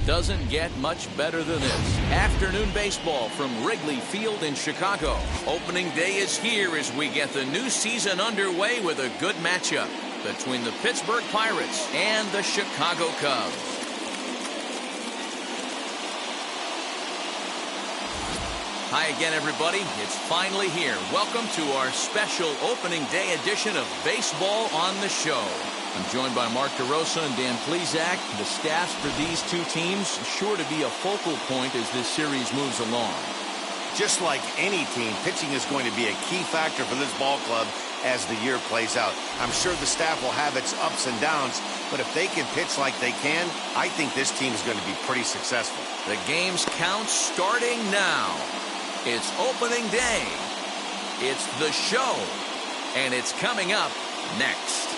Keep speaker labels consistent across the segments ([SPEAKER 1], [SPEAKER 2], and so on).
[SPEAKER 1] Doesn't get much better than this. Afternoon baseball from Wrigley Field in Chicago. Opening day is here as we get the new season underway with a good matchup between the Pittsburgh Pirates and the Chicago Cubs. Hi again, everybody. It's finally here. Welcome to our special opening day edition of Baseball on the Show. I'm joined by Mark DeRosa and Dan Plesac. The staffs for these two teams sure to be a focal point as this series moves along.
[SPEAKER 2] Just like any team, pitching is going to be a key factor for this ball club as the year plays out. I'm sure the staff will have its ups and downs, but if they can pitch like they can, I think this team is going to be pretty successful.
[SPEAKER 1] The game's count starting now. It's opening day. It's the show, and it's coming up next.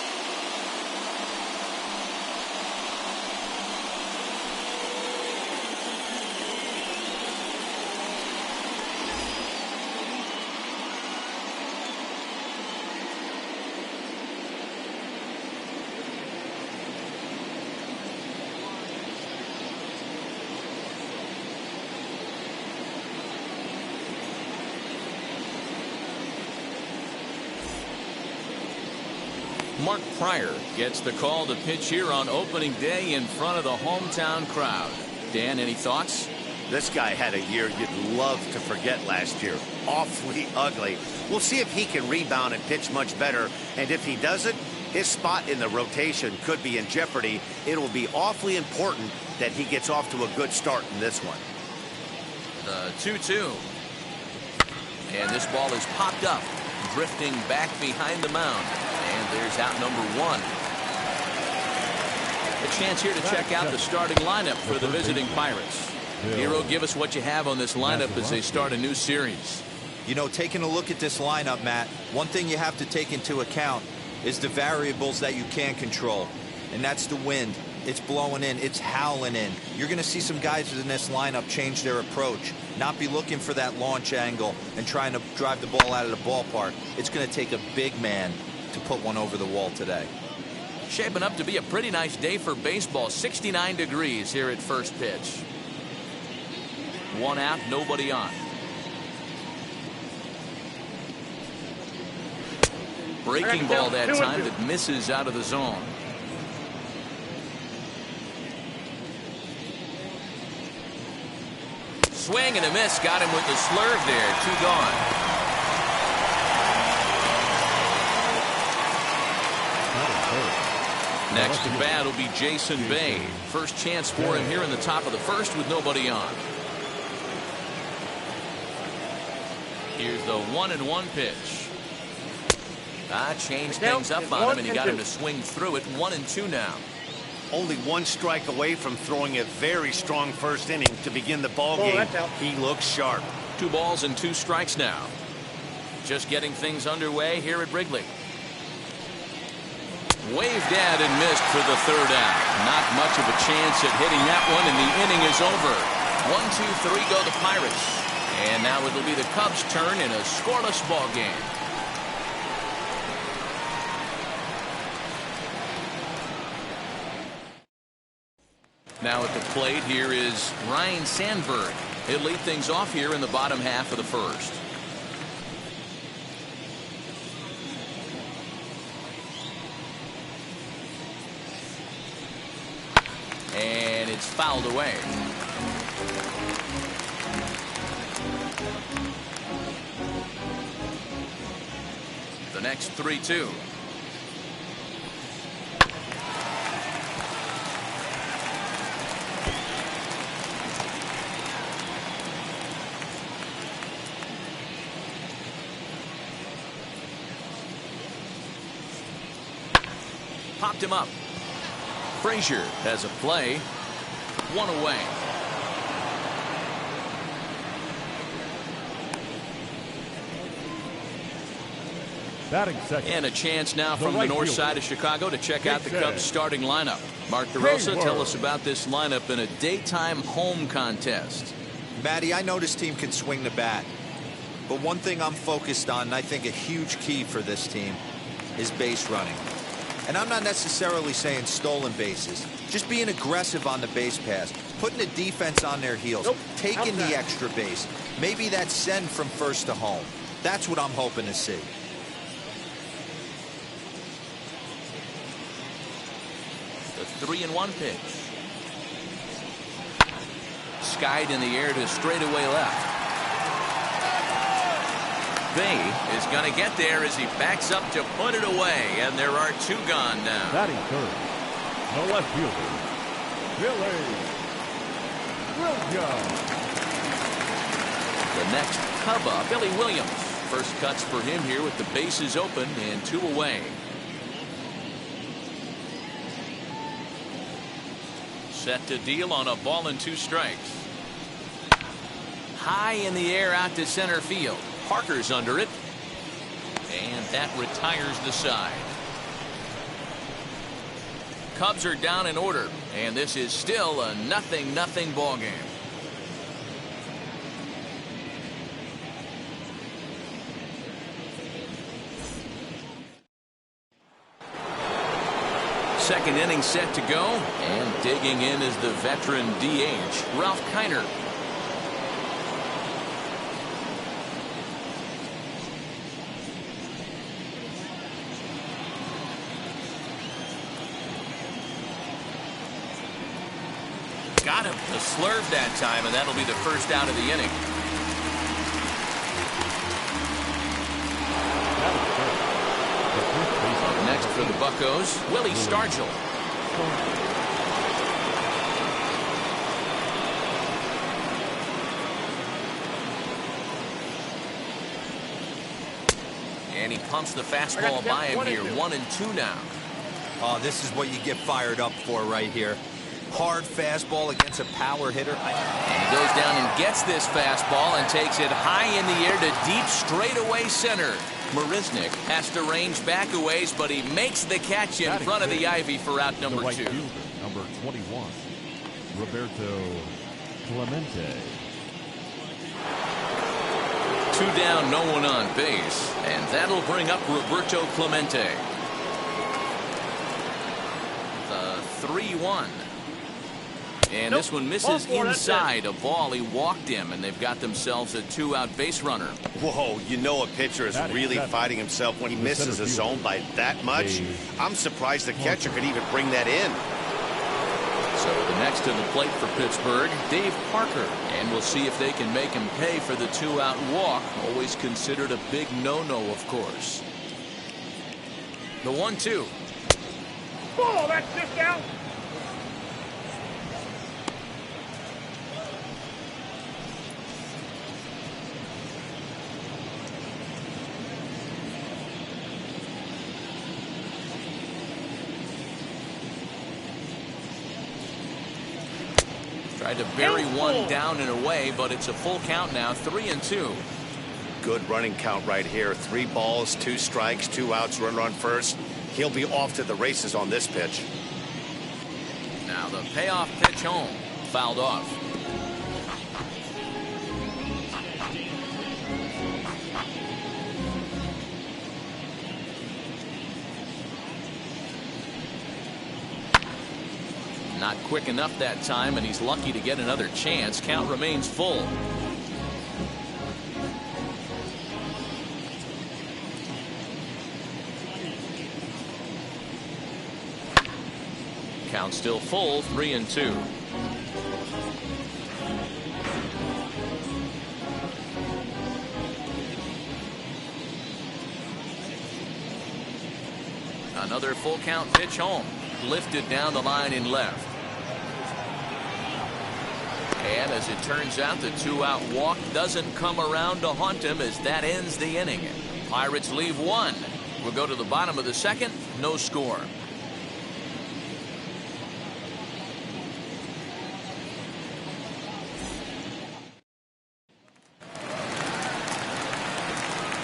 [SPEAKER 1] Mark Pryor gets the call to pitch here on opening day in front of the hometown crowd. Dan, any thoughts?
[SPEAKER 2] This guy had a year you'd love to forget last year. Awfully ugly. We'll see if he can rebound and pitch much better. And if he doesn't, his spot in the rotation could be in jeopardy. It will be awfully important that he gets off to a good start in this one.
[SPEAKER 1] The 2-2. And this ball is popped up, drifting back behind the mound. And there's out number one. A chance here to check out the starting lineup for the visiting Pirates. Hero, give us what you have on this lineup as they start a new series.
[SPEAKER 3] You know, taking a look at this lineup, Matt, one thing you have to take into account is the variables that you can't control. And that's the wind. It's blowing in. It's howling in. You're going to see some guys in this lineup change their approach, not be looking for that launch angle and trying to drive the ball out of the ballpark. It's going to take a big man to put one over the wall today.
[SPEAKER 1] Shaping up to be a pretty nice day for baseball. 69 degrees here at first pitch. One out, nobody on. Breaking ball that time that misses out of the zone. Swing and a miss. Got him with the slurve there. Two gone. Next to bat will be Jason Bain. First chance for him here in the top of the first with nobody on. Here's the 1-1 pitch. Changed things up on him, and he got him to swing through it. 1-2 now.
[SPEAKER 2] Only one strike away from throwing a very strong first inning to begin the ball game. He looks sharp.
[SPEAKER 1] 2 balls and 2 strikes now. Just getting things underway here at Wrigley. Waved at and missed for the third out. Not much of a chance at hitting that one, and the inning is over. 1-2-3 go the Pirates. And now it'll be the Cubs' turn in a scoreless ball game. Now at the plate here is Ryne Sandberg. He'll lead things off here in the bottom half of the first. And it's fouled away. The next 3-2. Popped him up. Frazier has a play. 1 away.
[SPEAKER 4] Batting second.
[SPEAKER 1] And a chance now from the north side of Chicago to check out the Cubs starting lineup. Mark DeRosa, tell us about this lineup in a daytime home contest.
[SPEAKER 3] Matty, I know this team can swing the bat. But one thing I'm focused on, and I think a huge key for this team, is base running. And I'm not necessarily saying stolen bases. Just being aggressive on the base pass. putting the defense on their heels, taking the extra base. Maybe that send from first to home. That's what I'm hoping to see.
[SPEAKER 1] The 3-1 pitch. Skied in the air to straightaway left. Bain is going to get there as he backs up to put it away, and there are 2 gone now.
[SPEAKER 4] Batting third, the left fielder, Williams.
[SPEAKER 1] The next Cub up, Billy Williams. First cuts for him here with the bases open and 2 away. Set to deal on a ball and 2 strikes. High in the air out to center field. Parker's under it. And that retires the side. Cubs are down in order. And this is still a 0-0 ball game. Second inning set to go, and digging in is the veteran DH, Ralph Kiner. Got him. The slurve that time, and that'll be the first out of the inning. Next for the Buccos, Willie Stargell. And he pumps the fastball by him here. 1-2 now.
[SPEAKER 3] Oh, this is what you get fired up for right here. Hard fastball against a power hitter.
[SPEAKER 1] And he goes down and gets this fastball and takes it high in the air to deep straightaway center. Marisnick has to range back a ways, but he makes the catch in front of the ivy for out number 2.
[SPEAKER 4] Fielder, number 21, Roberto Clemente.
[SPEAKER 1] 2 down, no one on base, and that'll bring up Roberto Clemente. The 3-1. And this one misses inside a ball. He walked him, and they've got themselves a 2-out base runner.
[SPEAKER 2] Whoa, you know a pitcher is really fighting himself when he misses a zone by that much. I'm surprised the catcher could even bring that in.
[SPEAKER 1] So the next to the plate for Pittsburgh, Dave Parker. And we'll see if they can make him pay for the 2-out walk. Always considered a big no-no, of course. The 1-2.
[SPEAKER 5] Oh, that's just out.
[SPEAKER 1] Tried to bury one down and away, but it's a full count now, 3-2.
[SPEAKER 2] Good running count right here. 3 balls, 2 strikes, 2 outs, runner on first. He'll be off to the races on this pitch.
[SPEAKER 1] Now the payoff pitch home, fouled off. Not quick enough that time, and he's lucky to get another chance. Count remains full. Count still full, 3-2. Another full count pitch home. Lifted down the line in left. And as it turns out, the 2-out walk doesn't come around to haunt him as that ends the inning. Pirates leave 1. We'll go to the bottom of the second. No score.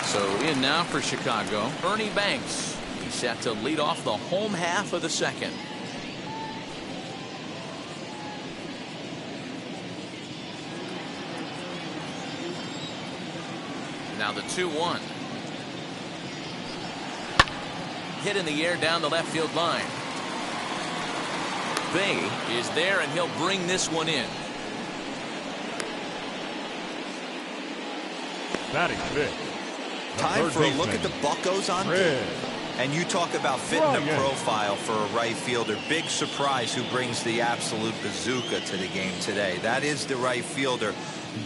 [SPEAKER 1] So in now for Chicago, Ernie Banks. He's set to lead off the home half of the second. Now the 2-1. Hit in the air down the left field line. Bain is there, and he'll bring this one in.
[SPEAKER 5] Batting fifth.
[SPEAKER 3] Time for a look at the buckos on deck. And you talk about fitting a profile for a right fielder. Big surprise who brings the absolute bazooka to the game today. That is the right fielder.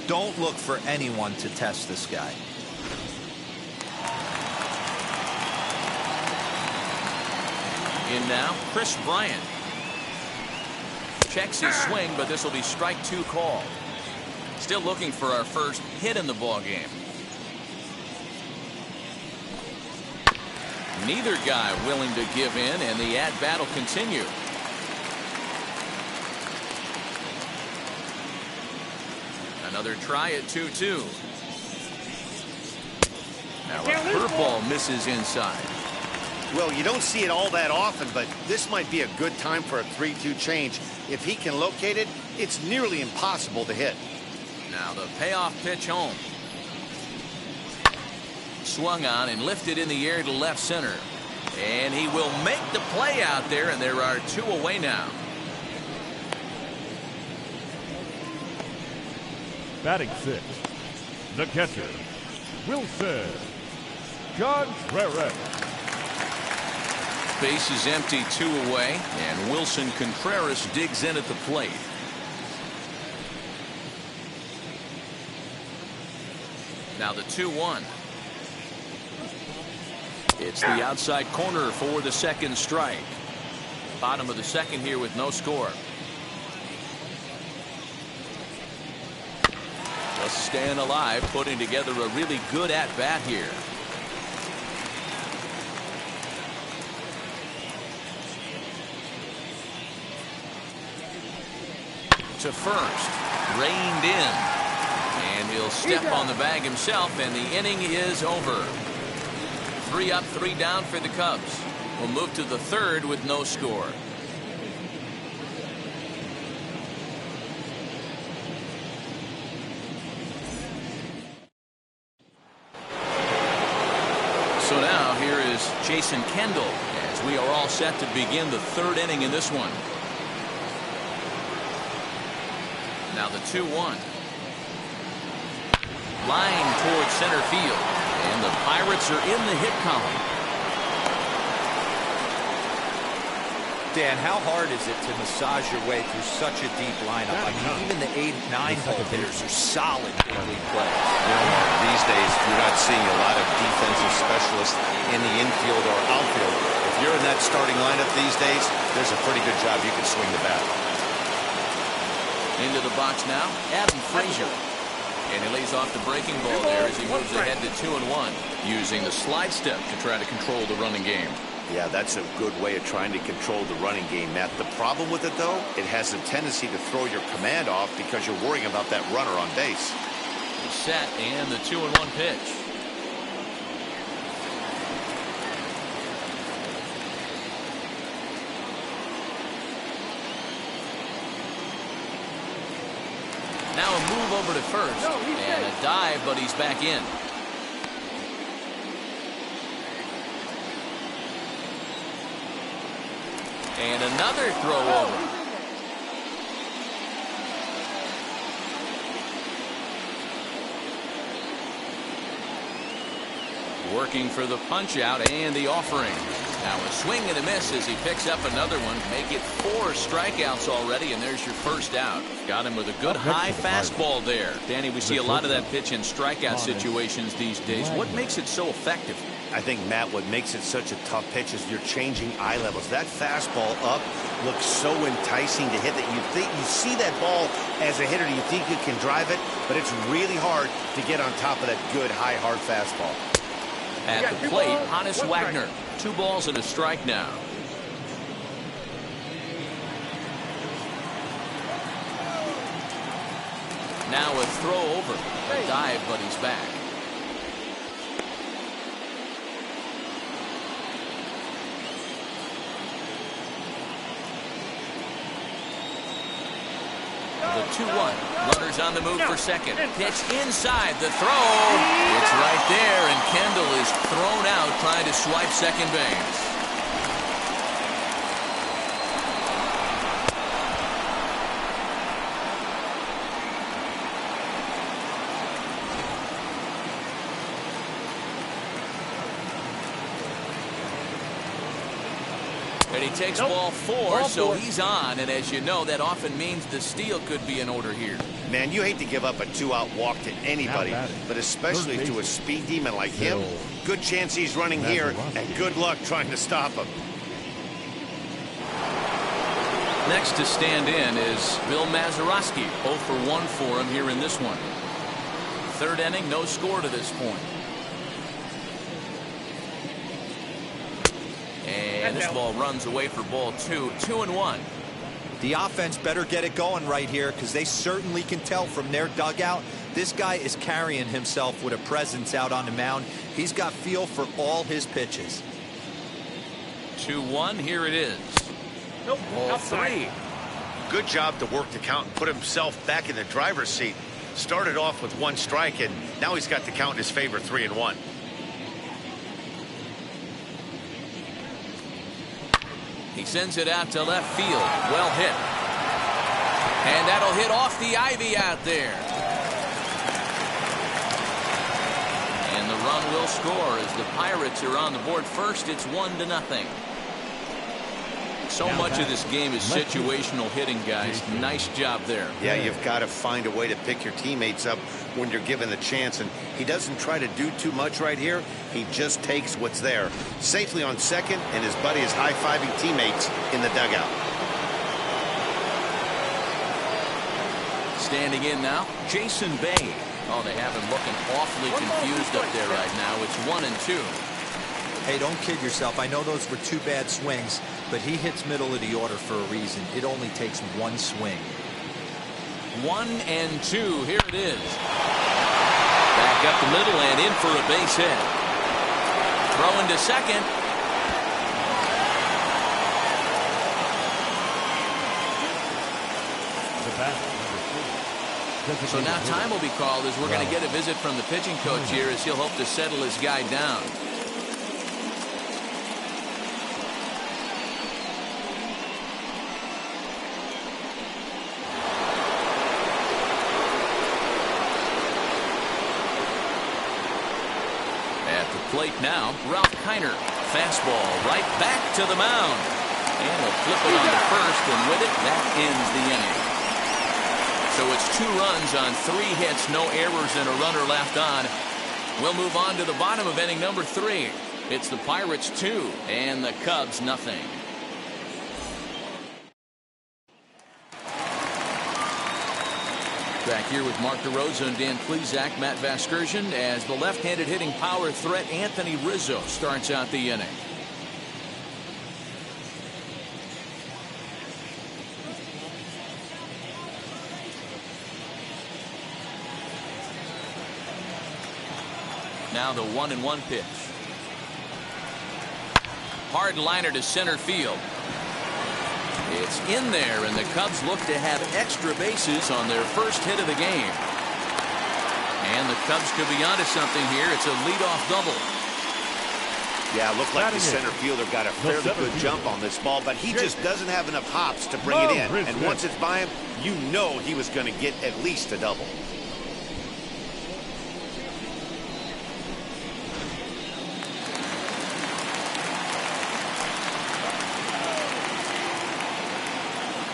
[SPEAKER 3] Don't look for anyone to test this guy.
[SPEAKER 1] In now, Chris Bryant. Checks his swing, but this will be strike 2 call. Still looking for our first hit in the ball game. Neither guy willing to give in, and the at-bat will continue. Another try at 2-2. Now a curveball misses inside.
[SPEAKER 2] Well, you don't see it all that often, but this might be a good time for a 3-2 change. If he can locate it, it's nearly impossible to hit.
[SPEAKER 1] Now the payoff pitch home. Swung on and lifted in the air to left center. And he will make the play out there, and there are 2 away now.
[SPEAKER 5] Batting sixth. The catcher, Wilson Contreras.
[SPEAKER 1] Base is empty, 2 away, and Wilson Contreras digs in at the plate. Now the 2-1. It's the outside corner for the second strike. Bottom of the second here with no score. Just staying alive, putting together a really good at-bat here. To first, reined in, and he'll step on the bag himself, and the inning is over. 3 up, 3 down for the Cubs. We'll move to the third with no score. So now here is Jason Kendall as we are all set to begin the third inning in this one. Now the 2-1. Line towards center field. And the Pirates are in the hit column.
[SPEAKER 3] Dan, how hard is it to massage your way through such a deep lineup? I mean, even the 8-9 hole hitters are solid big league players.
[SPEAKER 2] You know, these days, you're not seeing a lot of defensive specialists in the infield or outfield. If you're in that starting lineup these days, there's a pretty good job you can swing the bat.
[SPEAKER 1] Into the box now, Adam Frazier. And he lays off the breaking ball there as he moves ahead to 2-1, using the slide step to try to control the running game.
[SPEAKER 2] Yeah, that's a good way of trying to control the running game, Matt. The problem with it, though, it has a tendency to throw your command off because you're worrying about that runner on base.
[SPEAKER 1] He's set, and the 2-1 pitch. Now a move over to first, and a dive, but he's back in. And another throw over. Working for the punch out and the offering. Now a swing and a miss as he picks up another one. Make it 4 strikeouts already, and there's your first out. Got him with a good high fastball there. Danny, we see a lot of that pitch in strikeout situations these days. What makes it so effective?
[SPEAKER 2] I think, Matt, what makes it such a tough pitch is you're changing eye levels. That fastball up looks so enticing to hit that you see that ball as a hitter, you think you can drive it, but it's really hard to get on top of that good high hard fastball.
[SPEAKER 1] At the plate, Honus Wagner. 2 balls and a strike now. Now a throw over. A dive, but he's back. The 2-1. Runners on the move for second. Pitch inside. The throw. It's right there, and Kendall is thrown out trying to swipe second base. And he takes ball four, so he's on. And as you know, that often means the steal could be in order here.
[SPEAKER 2] Man, you hate to give up a 2-out walk to anybody, but especially to a speed demon like him. Good chance he's running here, and good luck trying to stop him.
[SPEAKER 1] Next to stand in is Bill Mazeroski. 0 for 1 for him here in this one. Third inning, no score to this point. And this ball runs away for ball 2. 2-1.
[SPEAKER 3] The offense better get it going right here, because they certainly can tell from their dugout this guy is carrying himself with a presence out on the mound. He's got feel for all his pitches.
[SPEAKER 1] 2-1. Here it is. Ball 3.
[SPEAKER 2] Good job to work the count and put himself back in the driver's seat. Started off with 1 strike, and now he's got the count in his favor, 3-1.
[SPEAKER 1] He sends it out to left field. Well hit. And that'll hit off the ivy out there. And the run will score as the Pirates are on the board first. It's 1-0. So much of this game is situational hitting, guys. Nice job there.
[SPEAKER 2] Yeah, you've got to find a way to pick your teammates up when you're given the chance, and he doesn't try to do too much right here. He just takes what's there. Safely on second, and his buddy is high-fiving teammates in the dugout.
[SPEAKER 1] Standing in now, Jason Bain. Oh, they have him looking awfully confused up there right now. It's 1-2.
[SPEAKER 3] Hey, don't kid yourself. I know those were 2 bad swings, but he hits middle of the order for a reason. It only takes 1 swing.
[SPEAKER 1] 1-2. Here it is. Back up the middle and in for a base hit. Throw into second. So now time will be called as we're going to get a visit from the pitching coach here as he'll hope to settle his guy down. Plate now, Ralph Kiner. Fastball right back to the mound. And he'll flip it on to first, and with it, that ends the inning. So it's 2 runs on 3 hits, no errors, and a runner left on. We'll move on to the bottom of inning number 3. It's the Pirates 2 and the Cubs nothing. Back here with Mark DeRosa and Dan Plesac, Matt Vasgersian, as the left-handed hitting power threat Anthony Rizzo starts out the inning. Now the 1-1 pitch. Hard liner to center field. It's in there, and the Cubs look to have extra bases on their first hit of the game. And the Cubs could be onto something here. It's a leadoff double.
[SPEAKER 2] Yeah, looked like the center fielder got a fairly good jump on this ball, but he just doesn't have enough hops to bring it in. And once it's by him, you know he was going to get at least a double.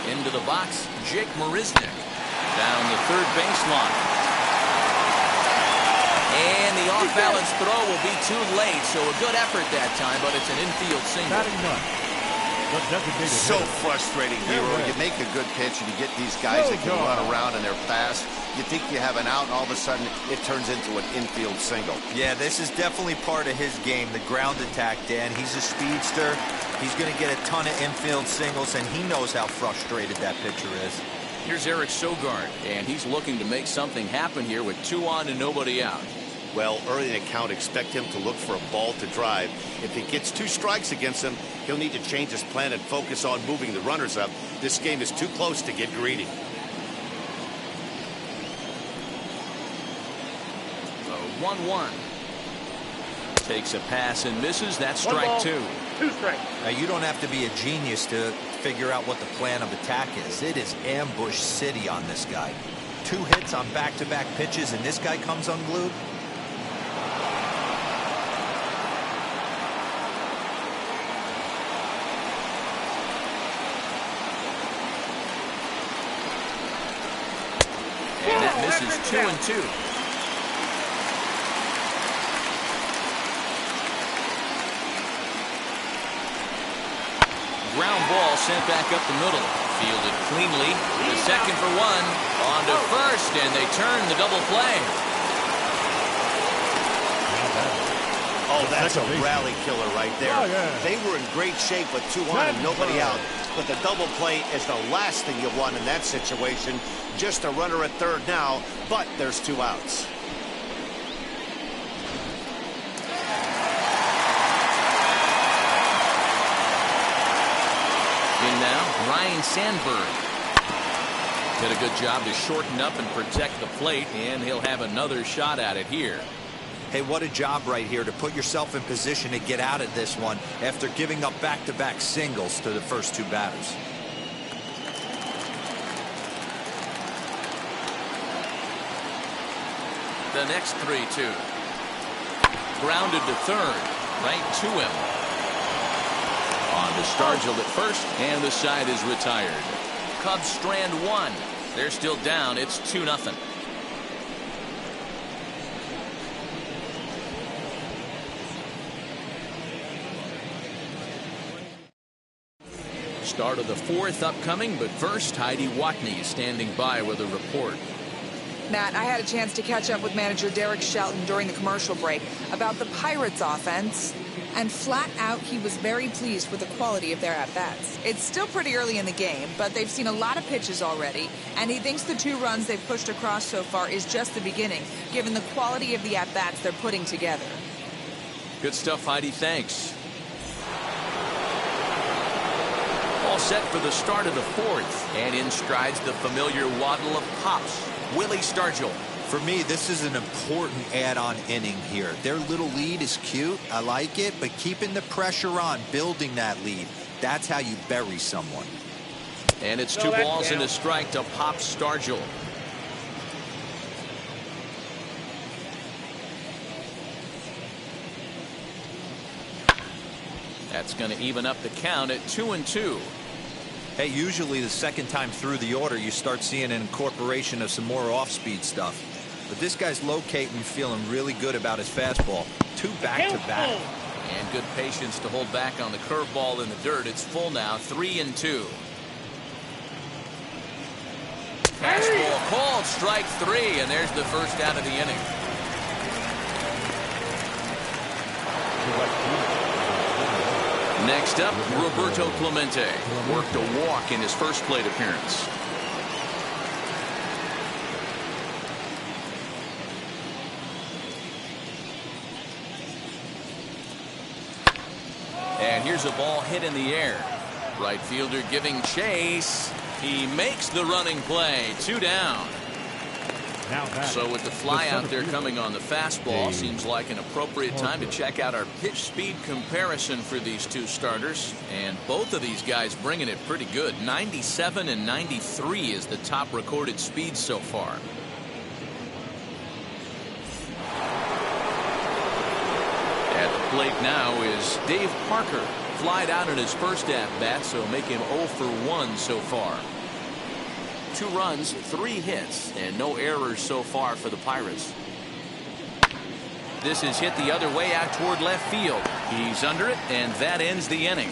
[SPEAKER 2] Into the box, Jake Marisnick down the third baseline. And the off-balance throw will be too late, so a good effort that time, but it's an infield single.
[SPEAKER 6] So frustrating, Hero. You make a good pitch and you get these guys that can run around and they're fast. You think you have an out, and all of a sudden it turns into an infield single.
[SPEAKER 3] Yeah, this is definitely part of his game, the ground attack, Dan. He's a speedster. He's going to get a ton of infield singles, and he knows how frustrated that pitcher is.
[SPEAKER 1] Here's Eric Sogard, and he's looking to make something happen here with 2 on and nobody out.
[SPEAKER 2] Well, early in the count, expect him to look for a ball to drive. If he gets 2 strikes against him, he'll need to change his plan and focus on moving the runners up. This game is too close to get greedy.
[SPEAKER 1] So 1-1. Takes a pass and misses. That's strike 2.
[SPEAKER 7] 2 strikes.
[SPEAKER 3] Now, you don't have to be a genius to figure out what the plan of attack is. It is ambush city on this guy. 2 hits on back-to-back pitches, and this guy comes unglued.
[SPEAKER 1] Misses 2-2. Ground ball sent back up the middle. Fielded cleanly. The second for one. On to first, and they turn the double play.
[SPEAKER 2] Oh, that's a rally killer right there.
[SPEAKER 5] Oh, yeah.
[SPEAKER 2] They were in great shape with 2 on and nobody out. But the double play is the last thing you want in that situation. Just a runner at third now, but there's 2 outs.
[SPEAKER 1] In now, Ryan Sandberg. Did a good job to shorten up and protect the plate, and he'll have another shot at it here.
[SPEAKER 3] Hey, what a job right here to put yourself in position to get out of this one after giving up back-to-back singles to the first 2 batters.
[SPEAKER 1] The next 3-2. Grounded to third. Right to him. On to Stargell at first, and the side is retired. Cubs strand 1. They're still down. It's 2-0. Start of the 4th upcoming, but first, Heidi Watney is standing by with a report.
[SPEAKER 7] Matt, I had a chance to catch up with manager Derek Shelton during the commercial break about the Pirates' offense, and flat out, he was very pleased with the quality of their at-bats. It's still pretty early in the game, but they've seen a lot of pitches already, and he thinks the 2 runs they've pushed across so far is just the beginning, given the quality of the at-bats they're putting together.
[SPEAKER 1] Good stuff, Heidi. Thanks. All set for the start of the 4th, and in strides the familiar waddle of pops. Willie Stargell.
[SPEAKER 3] For me, this is an important add-on inning here. Their little lead is cute. I like it, but keeping the pressure on, building that lead, that's how you bury someone.
[SPEAKER 1] And it's 2 balls and a strike to Pop Stargell. That's going to even up the count at 2-2.
[SPEAKER 3] Hey, usually the second time through the order, you start seeing an incorporation of some more off-speed stuff. But this guy's locating, feeling really good about his fastball. 2 back-to-back.
[SPEAKER 1] And good patience to hold back on the curveball in the dirt. It's full now, 3-2. Fastball called, strike 3, and there's the first out of the inning. Next up, Roberto Clemente worked a walk in his first plate appearance. And here's a ball hit in the air. Right fielder giving chase. He makes the running play. 2 down. So with the fly out there coming on the fastball, seems like an appropriate time to check out our pitch speed comparison for these 2 starters. And both of these guys bringing it pretty good. 97 and 93 is the top recorded speed so far. At the plate now is Dave Parker. Flied out in his first at-bat, so make him 0 for 1 so far. 2 runs, 3 hits, and no errors so far for the Pirates. This is hit the other way out toward left field. He's under it, and that ends the inning.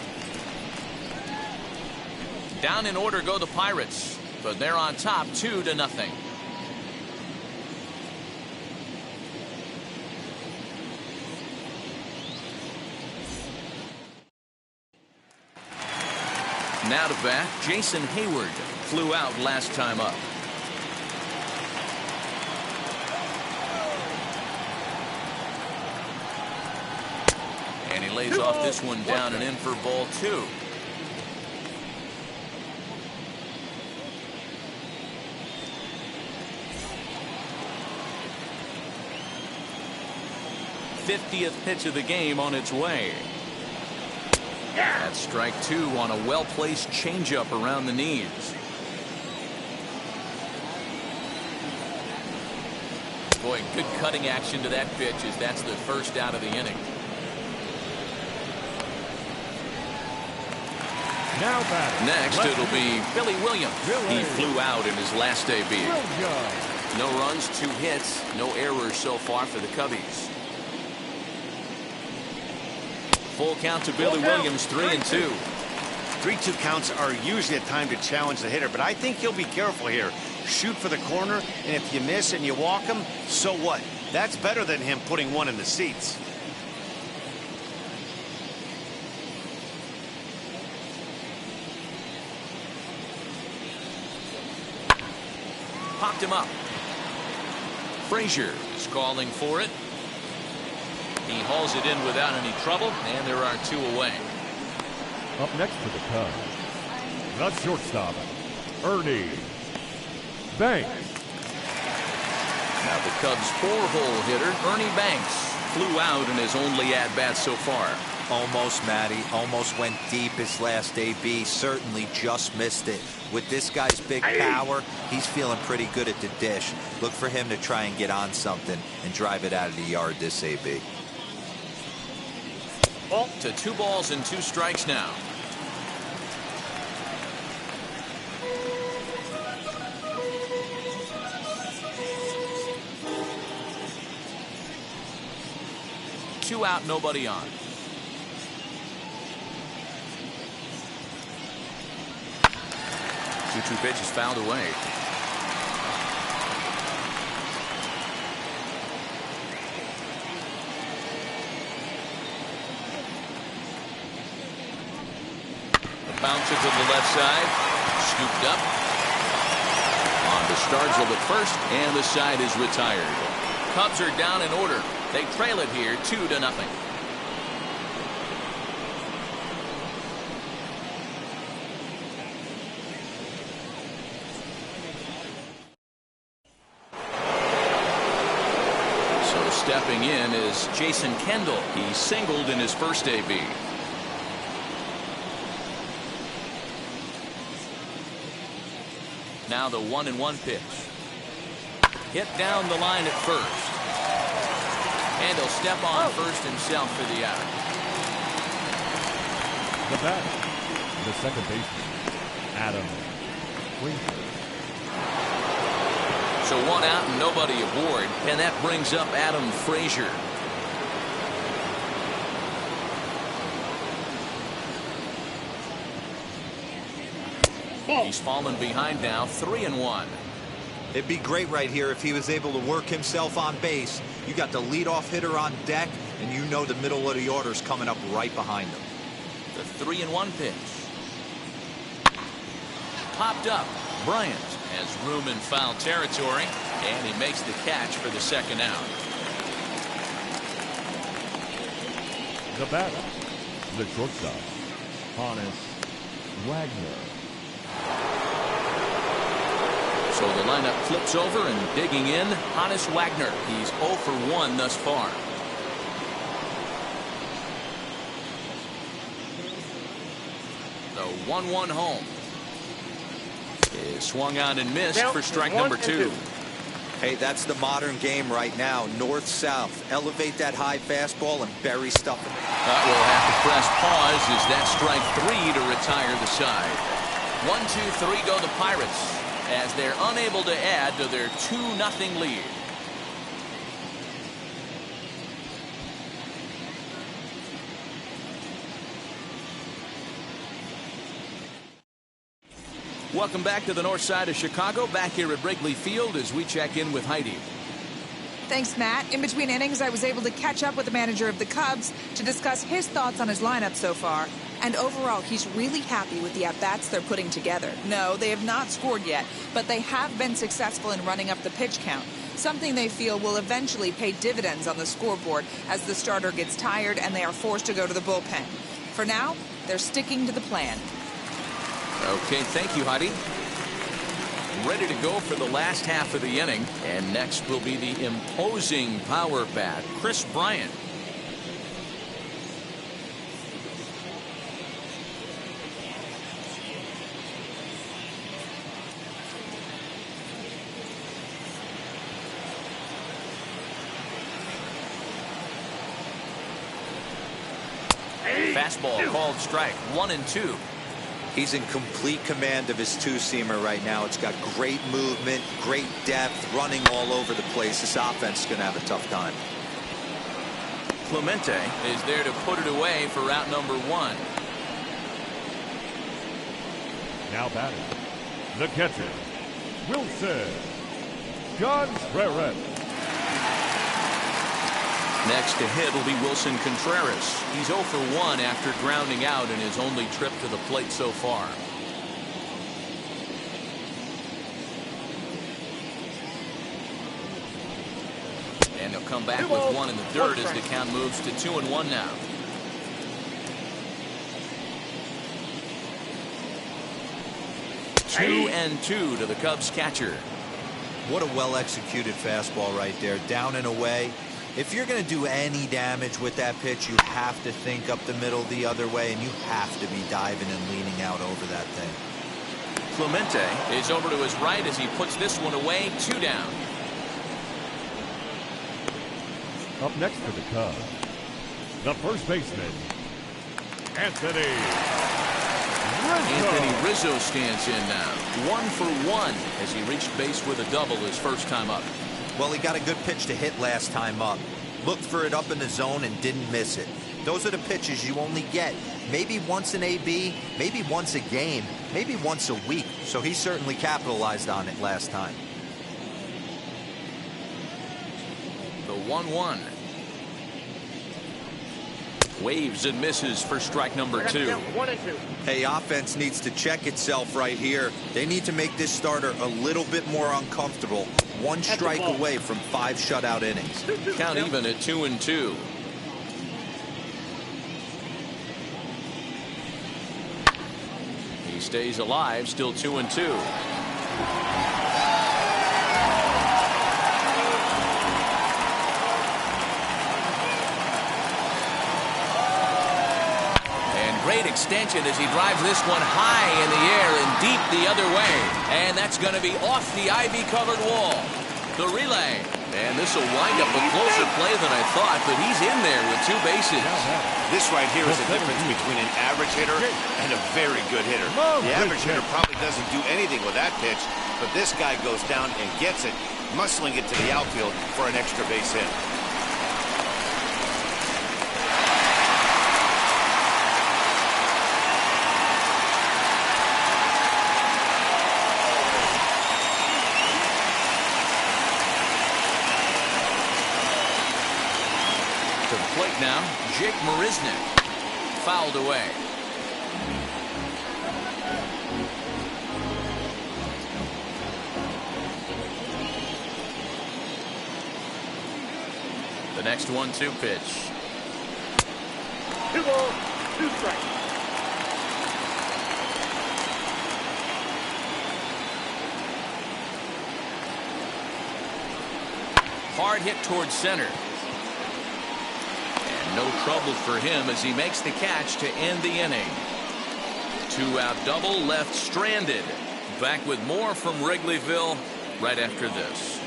[SPEAKER 1] Down in order go the Pirates, but they're on top 2-0. Now to bat, Jason Hayward. Flew out last time up. And he lays off this one down and in for ball 2. '50th pitch of the game on its way. That's strike 2 on a well-placed changeup around the knees. Boy, good cutting action to that pitch as that's the first out of the inning.
[SPEAKER 5] Now back.
[SPEAKER 1] Next, it'll be Billy Williams. He flew out in his last AB. No runs, 2 hits, no errors so far for the Cubbies. Full count to Billy Williams, 3-2.
[SPEAKER 2] 3-2 counts are usually a time to challenge the hitter, but I think he'll be careful here. Shoot for the corner, and if you miss and you walk him, so what? That's better than him putting one in the seats.
[SPEAKER 1] Popped him up. Frazier is calling for it. He hauls it in without any trouble, and there are 2 away.
[SPEAKER 5] Up next for the Cubs, the shortstop, Ernie Banks.
[SPEAKER 1] Now the Cubs' 4-hole hitter, Ernie Banks, flew out in his only at-bat so far.
[SPEAKER 3] Almost, Matty. Almost went deep his last AB. Certainly just missed it. With this guy's big power, he's feeling pretty good at the dish. Look for him to try and get on something and drive it out of the yard this AB.
[SPEAKER 1] To 2 balls and 2 strikes now. Two out, nobody on. Two pitches fouled away. The bouncer to the left side, scooped up. On to Stargell at first, and the side is retired. Cubs are down in order. They trail it here 2-0. So stepping in is Jason Kendall. He singled in his first AB. Now the 1-1 pitch. Hit down the line at first. And he'll step on first himself for the out.
[SPEAKER 5] The batter, the second baseman, Adam Frazier.
[SPEAKER 1] So 1 out and nobody aboard, and that brings up Adam Frazier. He's fallen behind now, 3-1.
[SPEAKER 3] It'd be great right here if he was able to work himself on base. You got the leadoff hitter on deck, and you know the middle of the order's coming up right behind him.
[SPEAKER 1] The 3-1 pitch. Popped up. Bryant has room in foul territory, and he makes the catch for the second out.
[SPEAKER 5] The batter, the shortstop, Honus Wagner.
[SPEAKER 1] So the lineup flips over, and digging in, Honus Wagner. He's 0 for 1 thus far. The 1-1 home is swung on and missed for strike number 2.
[SPEAKER 3] Hey, that's the modern game right now. North-south. Elevate that high fastball and bury stuff in it.
[SPEAKER 1] We'll have to press pause as that strike 3 to retire the side. 1-2-3 go the Pirates, as they're unable to add to their 2-0 lead. Welcome back to the north side of Chicago, back here at Wrigley Field as we check in with Heidi.
[SPEAKER 7] Thanks, Matt. In between innings, I was able to catch up with the manager of the Cubs to discuss his thoughts on his lineup so far. And overall, he's really happy with the at-bats they're putting together. No, they have not scored yet, but they have been successful in running up the pitch count, something they feel will eventually pay dividends on the scoreboard as the starter gets tired and they are forced to go to the bullpen. For now, they're sticking to the plan.
[SPEAKER 1] Okay, thank you, Heidi. Ready to go for the last half of the inning. And next will be the imposing power bat, Chris Bryant. Fastball called strike, 1-2.
[SPEAKER 3] He's in complete command of his two-seamer right now. It's got great movement, great depth, running all over the place. This offense is going to have a tough time.
[SPEAKER 1] Clemente is there to put it away for route number 1.
[SPEAKER 5] Now batting, the catcher, Wilson Contreras.
[SPEAKER 1] Next to hit will be Wilson Contreras. He's 0 for 1 after grounding out in his only trip to the plate so far. And they'll come back with 1 in the dirt as the count moves to 2-1 now. Two and 2 to the Cubs catcher.
[SPEAKER 3] What a well-executed fastball right there. Down and away. If you're going to do any damage with that pitch, you have to think up the middle the other way, and you have to be diving and leaning out over that thing.
[SPEAKER 1] Clemente is over to his right as he puts this one away. 2 down.
[SPEAKER 5] Up next for the Cubs, the first baseman, Anthony
[SPEAKER 1] Rizzo stands in now. 1 for 1 as he reached base with a double his first time up.
[SPEAKER 3] Well, he got a good pitch to hit last time up. Looked for it up in the zone and didn't miss it. Those are the pitches you only get maybe once in AB, maybe once a game, maybe once a week. So he certainly capitalized on it last time.
[SPEAKER 1] The 1-1. Waves and misses for strike number 2.
[SPEAKER 3] Hey, offense needs to check itself right here. They need to make this starter a little bit more uncomfortable. 1 strike away from 5 shutout innings.
[SPEAKER 1] Count even at 2-2. He stays alive, still 2-2. Great extension as he drives this one high in the air and deep the other way. And that's going to be off the ivy-covered wall. The relay. And this will wind up a closer play than I thought, but he's in there with 2 bases.
[SPEAKER 2] This right here is the difference between an average hitter and a very good hitter. The average hitter probably doesn't do anything with that pitch, but this guy goes down and gets it, muscling it to the outfield for an extra base hit.
[SPEAKER 1] Plate now, Jake Marisnik. Fouled away. The next 1-2 pitch.
[SPEAKER 8] 2 balls, 2 strikes.
[SPEAKER 1] Hard hit towards center. No trouble for him as he makes the catch to end the inning. 2-out double left stranded. Back with more from Wrigleyville right after this.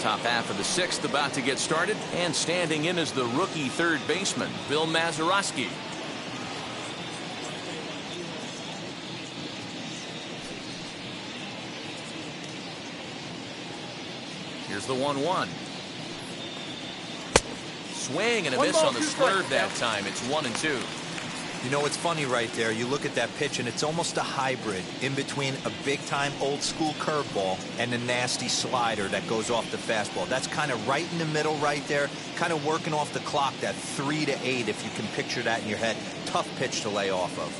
[SPEAKER 1] Top half of the 6th about to get started, and standing in is the rookie third baseman, Bill Mazeroski. Here's the 1-1. Swing and a miss on the swerve that time. It's 1-2.
[SPEAKER 3] You know, it's funny right there. You look at that pitch, and it's almost a hybrid in between a big-time old-school curveball and a nasty slider that goes off the fastball. That's kind of right in the middle right there, kind of working off the clock, that 3 to 8, if you can picture that in your head. Tough pitch to lay off of.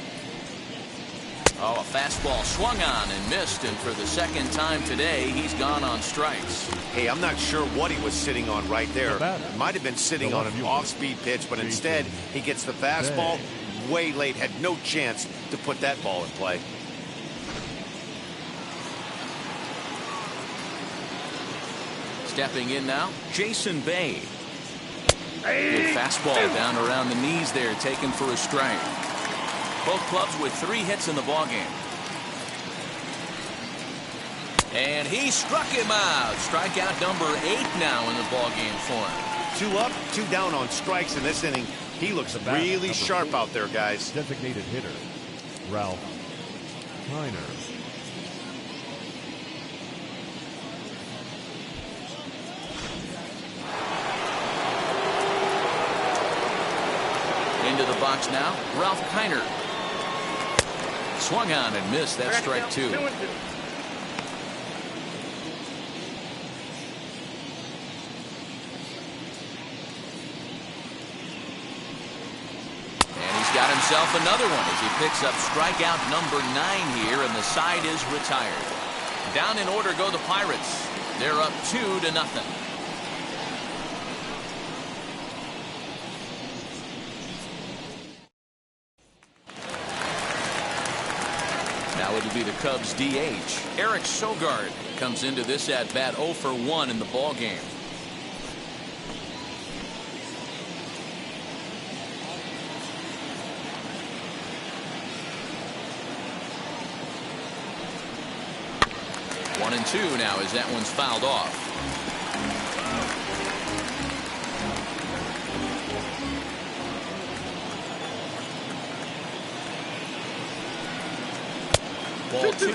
[SPEAKER 1] Oh, a fastball swung on and missed, and for the second time today, he's gone on strikes.
[SPEAKER 2] Hey, I'm not sure what he was sitting on right there. Might have been sitting on an off-speed pitch, but instead he gets the fastball way late, had no chance to put that ball in play.
[SPEAKER 1] Stepping in now, Jason Bain. Good fastball down around the knees there, taken for a strike. Both clubs with 3 hits in the ballgame. And he struck him out. Strikeout number 8 now in the ballgame for him.
[SPEAKER 2] 2 up, 2 down on strikes in this inning. He looks really sharp out there, guys.
[SPEAKER 5] Designated hitter, Ralph Kiner.
[SPEAKER 1] Into the box now, Ralph Kiner. Swung on and missed. That's strike 2. Got himself another one as he picks up strikeout number 9 here, and the side is retired. Down in order go the Pirates. They're up 2-0. Now it'll be the Cubs DH. Eric Sogard comes into this at bat 0 for 1 in the ball game. One and 2 now as that one's fouled off. Ball 2.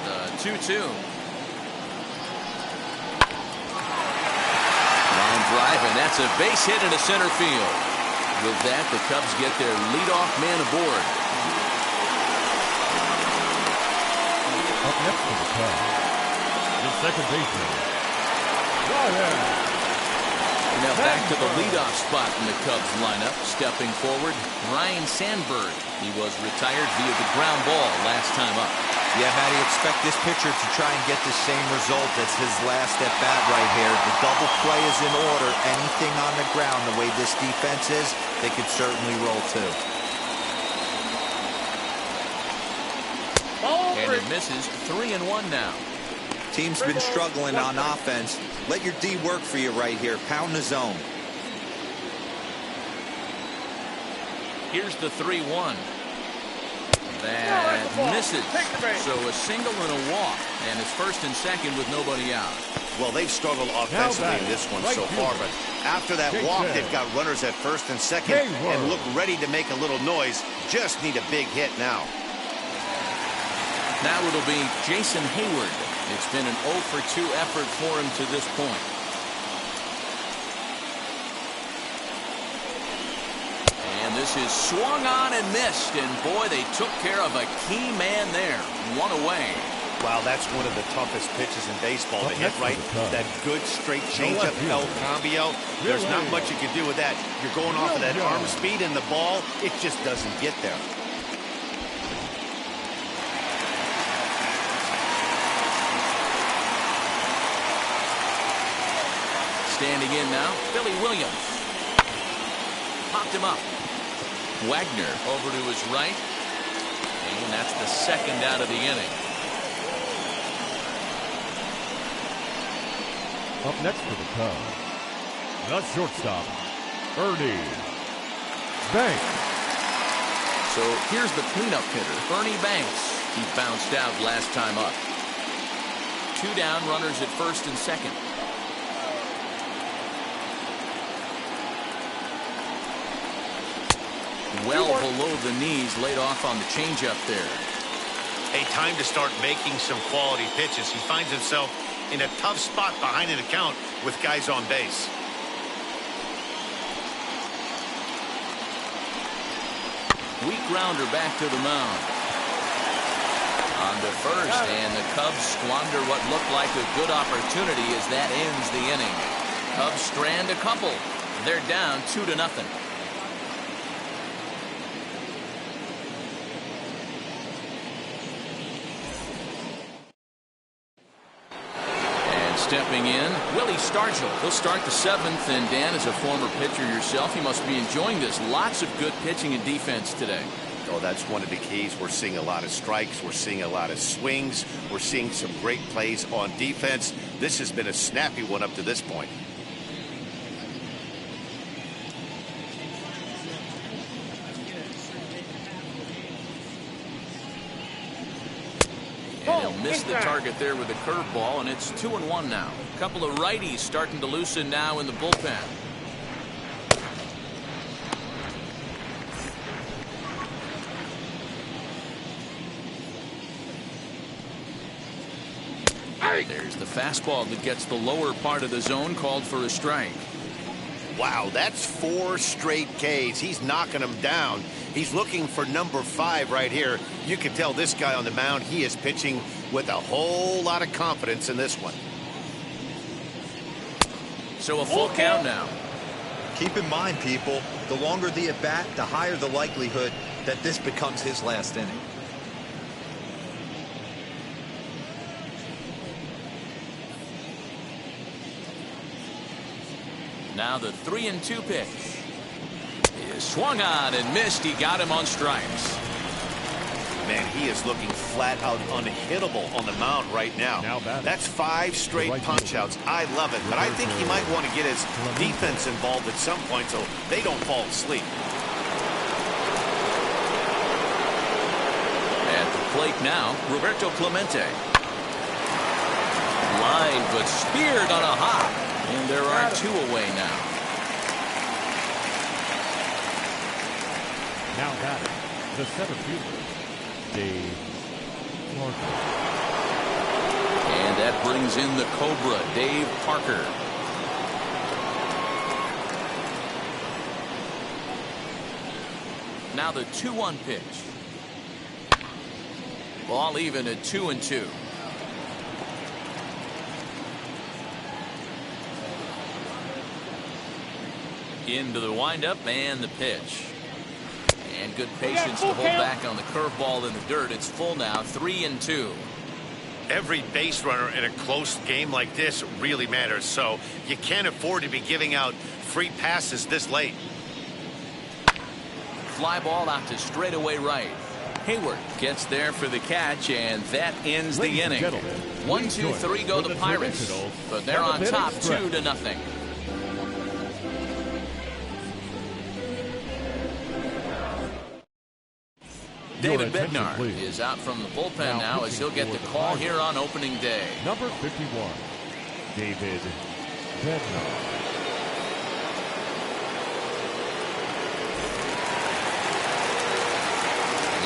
[SPEAKER 1] The 2-2. Drive, and that's a base hit into center field. With that, the Cubs get their leadoff man aboard.
[SPEAKER 5] Up next for the Cubs, the second baseman, Ryan.
[SPEAKER 1] Now back to the leadoff spot in the Cubs lineup. Stepping forward, Ryan Sandberg. He was retired via the ground ball last time up.
[SPEAKER 3] Yeah, Matty, expect this pitcher to try and get the same result as his last at bat right here. The double play is in order. Anything on the ground, the way this defense is, they could certainly roll too.
[SPEAKER 1] And it misses. 3-1 now.
[SPEAKER 3] Team's been struggling on offense. Let your D work for you right here. Pound the zone.
[SPEAKER 1] Here's the 3-1. That misses. So a single and a walk, and it's first and second with nobody out.
[SPEAKER 2] Well, they've struggled offensively in this one so far, but after that walk, they've got runners at first and second and look ready to make a little noise. Just need a big hit now.
[SPEAKER 1] Now it'll be Jason Hayward. It's been an 0 for 2 effort for him to this point. And this is swung on and missed, and boy, they took care of a key man there. 1 away.
[SPEAKER 2] Wow, that's one of the toughest pitches in baseball to hit right. That good straight changeup, El Cambio. There's not much you can do with that. You're going off of that arm speed, and the ball, it just doesn't get there.
[SPEAKER 1] Standing in now, Billy Williams. Popped him up. Wagner over to his right. And that's the second out of the inning.
[SPEAKER 5] Up next for the Cubs, the shortstop, Ernie Banks.
[SPEAKER 1] So here's the cleanup hitter, Ernie Banks. He bounced out last time up. 2 down, runners at first and second. Well below the knees, laid off on the changeup there.
[SPEAKER 2] A time to start making some quality pitches. He finds himself in a tough spot behind an account with guys on base.
[SPEAKER 1] Weak grounder back to the mound. On to first, and the Cubs squander what looked like a good opportunity as that ends the inning. Cubs strand a couple. They're down 2-0. Stepping in, Willie Stargell. He'll start the 7th, and Dan, as a former pitcher yourself, you must be enjoying this. Lots of good pitching and defense today.
[SPEAKER 2] Oh, that's one of the keys. We're seeing a lot of strikes. We're seeing a lot of swings. We're seeing some great plays on defense. This has been a snappy one up to this point.
[SPEAKER 1] And he'll miss the target there with a curveball, and it's 2-1 now. A couple of righties starting to loosen now in the bullpen. There's the fastball that gets the lower part of the zone, called for a strike.
[SPEAKER 2] Wow, that's 4 straight Ks. He's knocking them down. He's looking for number 5 right here. You can tell this guy on the mound, he is pitching with a whole lot of confidence in this one.
[SPEAKER 1] So a full count now.
[SPEAKER 3] Keep in mind, people, the longer the at-bat, the higher the likelihood that this becomes his last inning.
[SPEAKER 1] Now the 3-2 pitch. He is swung on and missed. He got him on strikes.
[SPEAKER 2] Man, he is looking flat out unhittable on the mound right now. That's 5 straight punch-outs. I love it, but I think he might want to get his defense involved at some point so they don't fall asleep.
[SPEAKER 1] At the plate now, Roberto Clemente. Line, but speared on a hop. And there are 2 away now.
[SPEAKER 5] Now batting, the center fielder, Dave Parker.
[SPEAKER 1] And that brings in the Cobra, Dave Parker. Now the 2-1 pitch. Ball even at 2-2. Into the windup and the pitch. And good patience to hold back on the curveball in the dirt. It's full now, 3-2.
[SPEAKER 2] Every base runner in a close game like this really matters, so you can't afford to be giving out free passes this late.
[SPEAKER 1] Fly ball out to straightaway right. Hayward gets there for the catch, and that ends the inning. 1, 2, 3 go the Pirates, but they're on top 2-0. David Bednar is out from the bullpen now as he'll get the call here on opening day.
[SPEAKER 5] Number 51, David Bednar.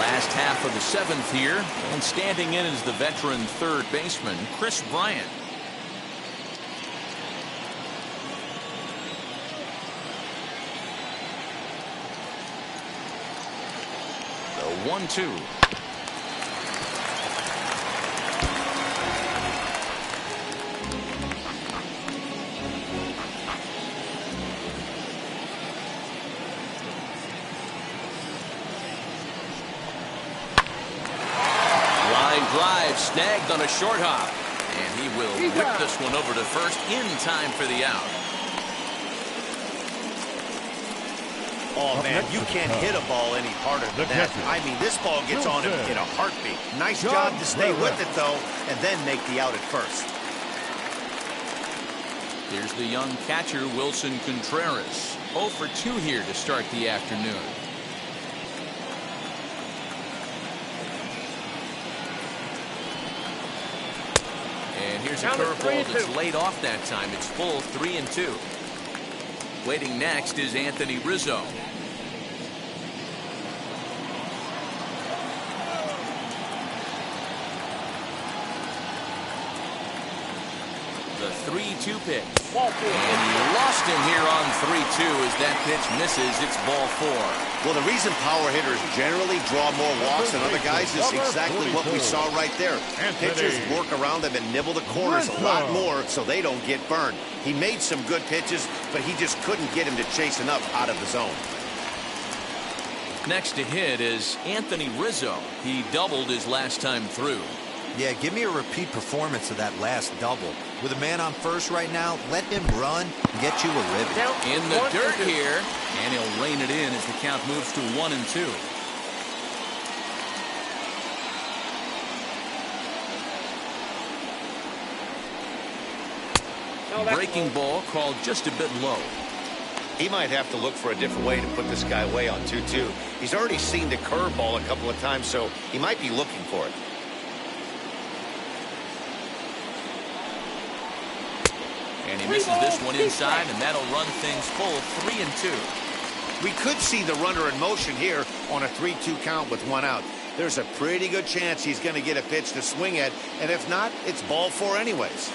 [SPEAKER 1] Last half of the 7th here, and standing in is the veteran third baseman, Chris Bryant. The 1-2. Drive snagged on a short hop, and he will whip this one over to first in time for the out.
[SPEAKER 2] Oh man, you can't hit a ball any harder than that. I mean, this ball gets on him in a heartbeat. Nice job to stay with it though, and then make the out at first.
[SPEAKER 1] Here's the young catcher Wilson Contreras, 0 for 2 here to start the afternoon. And here's a curveball that's laid off that time. It's full, 3-2. Waiting next is Anthony Rizzo. The 3-2 pitch. And he lost him here on 3-2 as that pitch misses. It's ball 4.
[SPEAKER 2] Well, the reason power hitters generally draw more walks than other guys is exactly what we saw right there. Pitchers work around them and nibble the corners a lot more so they don't get burned. He made some good pitches, but he just couldn't get him to chase enough out of the zone.
[SPEAKER 1] Next to hit is Anthony Rizzo. He doubled his last time through.
[SPEAKER 3] Yeah, give me a repeat performance of that last double. With a man on first right now, let him run and get you a ribbon.
[SPEAKER 1] In the dirt here, and he'll rein it in as the count moves to 1-2. Breaking ball called just a bit low.
[SPEAKER 2] He might have to look for a different way to put this guy away on 2-2. He's already seen the curveball a couple of times, so he might be looking for it.
[SPEAKER 1] And he misses this one inside, and that'll run things full 3-2.
[SPEAKER 2] We could see the runner in motion here on a 3-2 count with one out. There's a pretty good chance he's going to get a pitch to swing at, and if not, it's ball four anyways.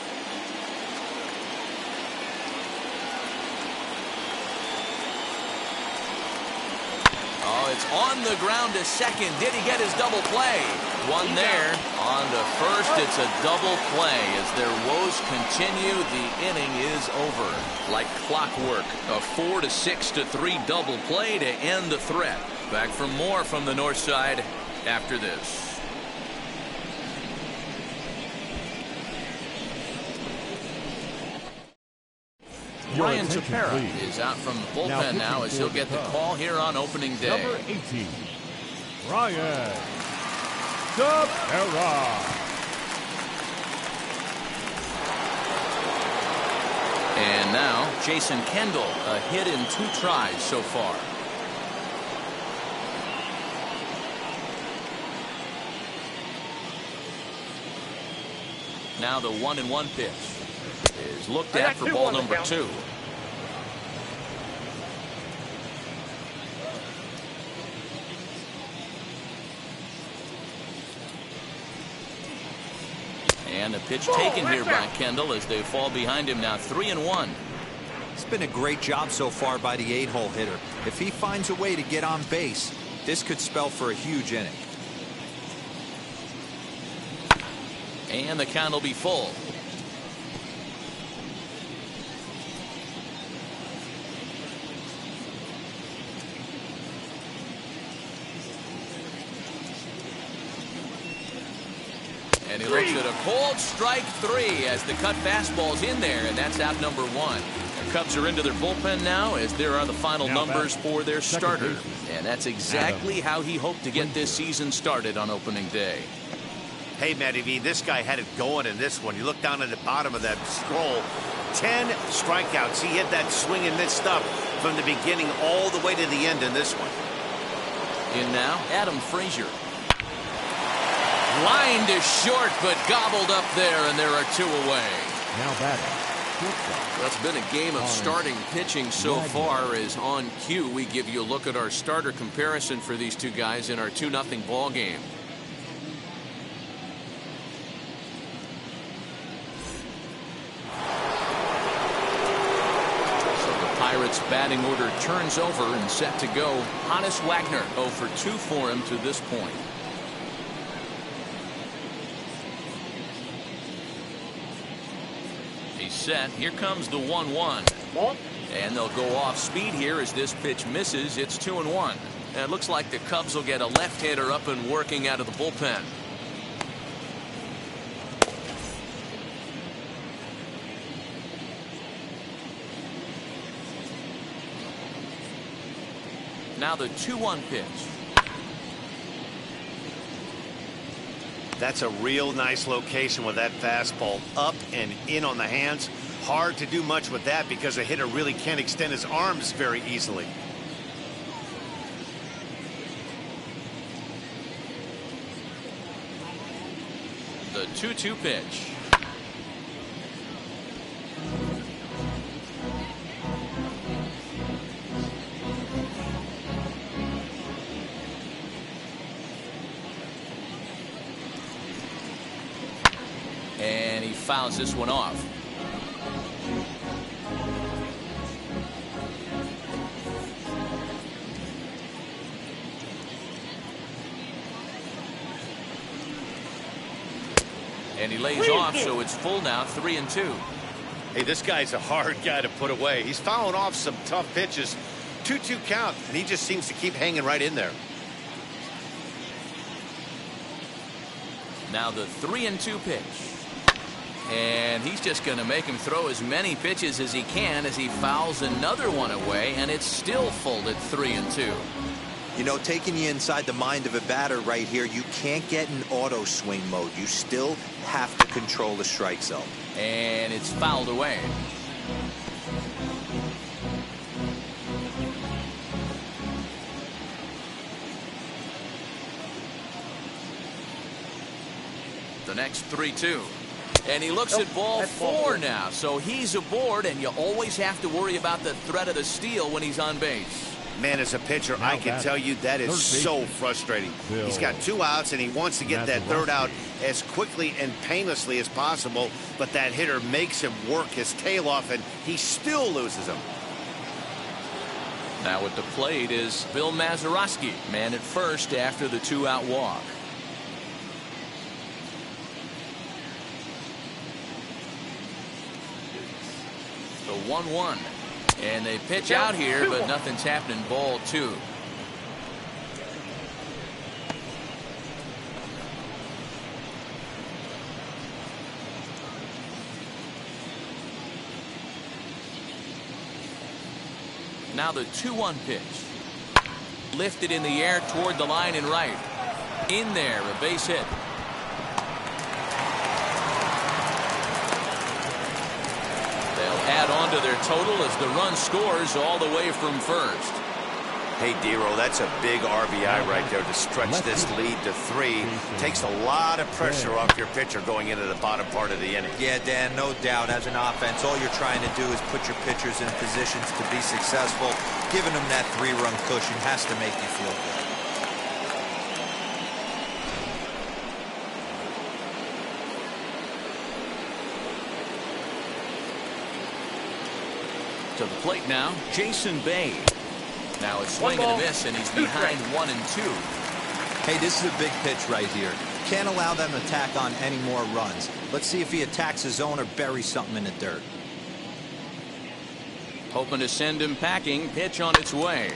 [SPEAKER 1] Oh, it's on the ground to second. Did he get his double play? One there. On to first, it's a double play. As their woes continue, the inning is over. Like clockwork, a 4-6-3 double play to end the threat. Back for more from the north side after this. Ryan Tepera is out from the bullpen now as he'll get the call here on opening day.
[SPEAKER 5] Number 18, Ryan Tepera.
[SPEAKER 1] And now Jason Kendall, a hit in 2 tries so far. Now the 1-1 pitch is looked at for ball number 2. And a pitch taken here by Kendall as they fall behind him now 3-1.
[SPEAKER 3] It's been a great job so far by the 8-hole hitter. If he finds a way to get on base, this could spell for a huge inning.
[SPEAKER 1] And the count will be full. And he looks at a cold strike 3 as the cut fastball's in there, and that's out number 1. The Cubs are into their bullpen now as there are the final numbers for their starter. And that's exactly how he hoped to get this season started on opening day.
[SPEAKER 2] Hey, Matty V, this guy had it going in this one. You look down at the bottom of that scroll. 10 strikeouts. He hit that swing and miss stuff from the beginning all the way to the end in this one.
[SPEAKER 1] In now, Adam Frazier. Line to short, but gobbled up there, and there are 2 away.
[SPEAKER 5] Now batting.
[SPEAKER 1] Well, it's been a game of starting pitching so far. As on cue, we give you a look at our starter comparison for these 2 guys in our 2-0 ball game. Pirates batting order turns over and set to go. Hannes Wagner 0 for 2 for him to this point. He's set. Here comes the 1-1. And they'll go off speed here as this pitch misses. It's 2-1. And it looks like the Cubs will get a left-hander up and working out of the bullpen. Now the 2-1 pitch.
[SPEAKER 2] That's a real nice location with that fastball up and in on the hands. Hard to do much with that because a hitter really can't extend his arms very easily.
[SPEAKER 1] The 2-2 pitch. And he fouls this one off. And he lays off, so it's full now, 3-2.
[SPEAKER 2] Hey, this guy's a hard guy to put away. He's fouling off some tough pitches. 2-2 count, and he just seems to keep hanging right in there.
[SPEAKER 1] Now the 3-2 pitch. And he's just going to make him throw as many pitches as he can as he fouls another one away, and it's still full at 3-2.
[SPEAKER 3] You know, taking you inside the mind of a batter right here, you can't get in auto swing mode. You still have to control the strike zone.
[SPEAKER 1] And it's fouled away. The next 3-2. And he looks at ball 4 now. So he's aboard, and you always have to worry about the threat of the steal when he's on base.
[SPEAKER 2] Man, as a pitcher, I can tell you that is so frustrating. He's got 2 outs, and he wants to get that 3rd out as quickly and painlessly as possible, but that hitter makes him work his tail off, and he still loses him.
[SPEAKER 1] Now at the plate is Bill Mazeroski, man at first after the 2-out walk. The 1-1. And they pitch out here, but nothing's happening. Ball 2. Now the 2-1 pitch. Lifted in the air toward the line and right. In there, a base hit. Add on to their total as the run scores all the way from first.
[SPEAKER 2] Hey, Dero, that's a big RBI right there to stretch this lead to 3. Takes a lot of pressure off your pitcher going into the bottom part of the inning.
[SPEAKER 3] Yeah, Dan, no doubt. As an offense, all you're trying to do is put your pitchers in positions to be successful. Giving them that 3-run cushion has to make you feel good.
[SPEAKER 1] To the plate now, Jason Bain. Now it's swing and a miss, and he's behind 1-2.
[SPEAKER 3] Hey, this is a big pitch right here. Can't allow them to tack on any more runs. Let's see if he attacks his zone or buries something in the dirt.
[SPEAKER 1] Hoping to send him packing. Pitch on its way.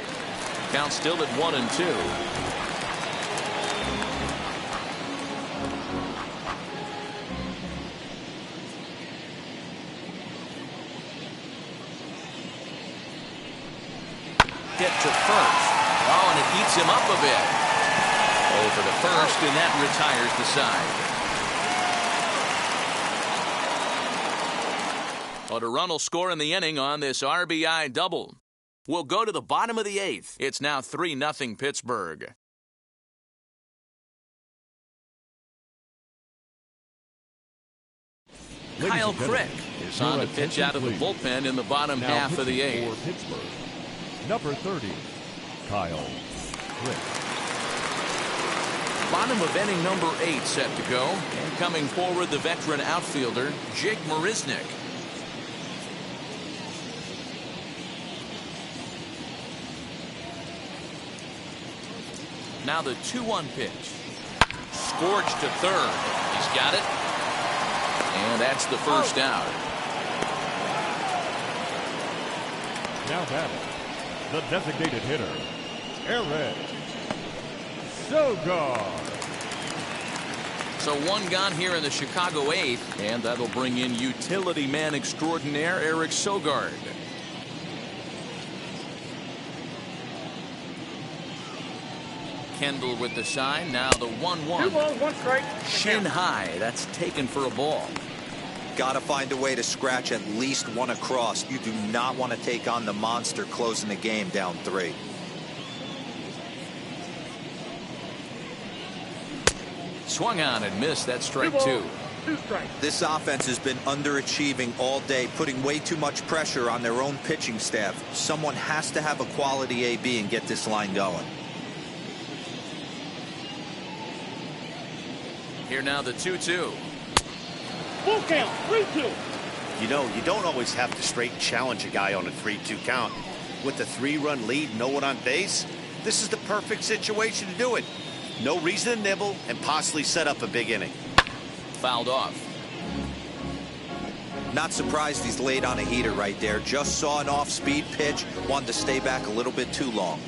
[SPEAKER 1] Count still at 1-2. Get to first. Oh, and it eats him up a bit. Over to first, and that retires the side. Well, the run will score in the inning on this RBI double. We'll go to the bottom of the 8th. It's now 3-0 Pittsburgh. Kyle Crick is on the pitch out of the bullpen in the bottom half of the 8th.
[SPEAKER 5] Pittsburgh, number 30, Kyle Crick.
[SPEAKER 1] Bottom of inning number 8 set to go. And coming forward, the veteran outfielder, Jake Marisnick. Now the 2-1 pitch. Scorched to third. He's got it. And that's the first out.
[SPEAKER 5] Now batting, the designated hitter, Eric Sogard.
[SPEAKER 1] So one gone here in the Chicago 8th, and that'll bring in utility man extraordinaire Eric Sogard. Kendall with the sign. Now the 1-1.
[SPEAKER 8] 2 balls, 1 strike.
[SPEAKER 1] Shin high. That's taken for a ball.
[SPEAKER 3] Got to find a way to scratch at least one across. You do not want to take on the monster closing the game down 3.
[SPEAKER 1] Swung on and missed. That's strike 2.
[SPEAKER 8] 2 strikes.
[SPEAKER 3] This offense has been underachieving all day, putting way too much pressure on their own pitching staff. Someone has to have a quality AB and get this line going.
[SPEAKER 1] Here now the 2-2.
[SPEAKER 8] Full count, 3-2.
[SPEAKER 2] You know, you don't always have to straight challenge a guy on a 3-2 count. With the 3-run lead, no one on base, this is the perfect situation to do it. No reason to nibble and possibly set up a big inning.
[SPEAKER 1] Fouled off.
[SPEAKER 3] Not surprised he's laid on a heater right there. Just saw an off-speed pitch, wanted to stay back a little bit too long.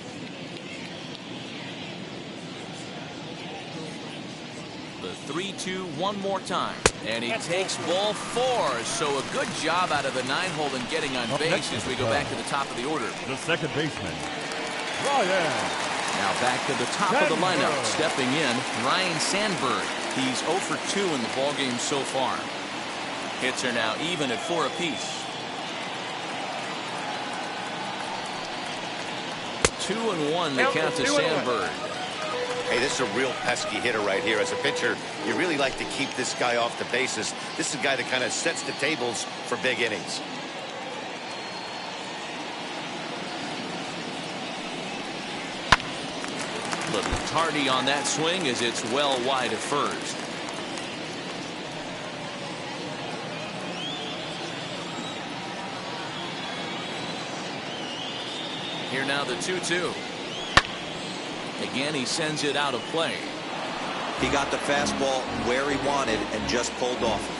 [SPEAKER 1] The 3-2 one more time. And he takes ball 4. So a good job out of the 9-hole in getting on base as we go back to the top of the order.
[SPEAKER 5] The second baseman, Ryan
[SPEAKER 1] Now back to the top of the lineup. Stepping in, Ryne Sandberg. He's 0 for 2 in the ballgame so far. Hits are now even at 4 apiece. 2-1 the count to Sandberg.
[SPEAKER 2] Hey, this is a real pesky hitter right here. As a pitcher, you really like to keep this guy off the bases. This is a guy that kind of sets the tables for big innings.
[SPEAKER 1] Little tardy on that swing as it's well wide at first. Here now the 2-2. Again, he sends it out of play.
[SPEAKER 3] He got the fastball where he wanted and just pulled off of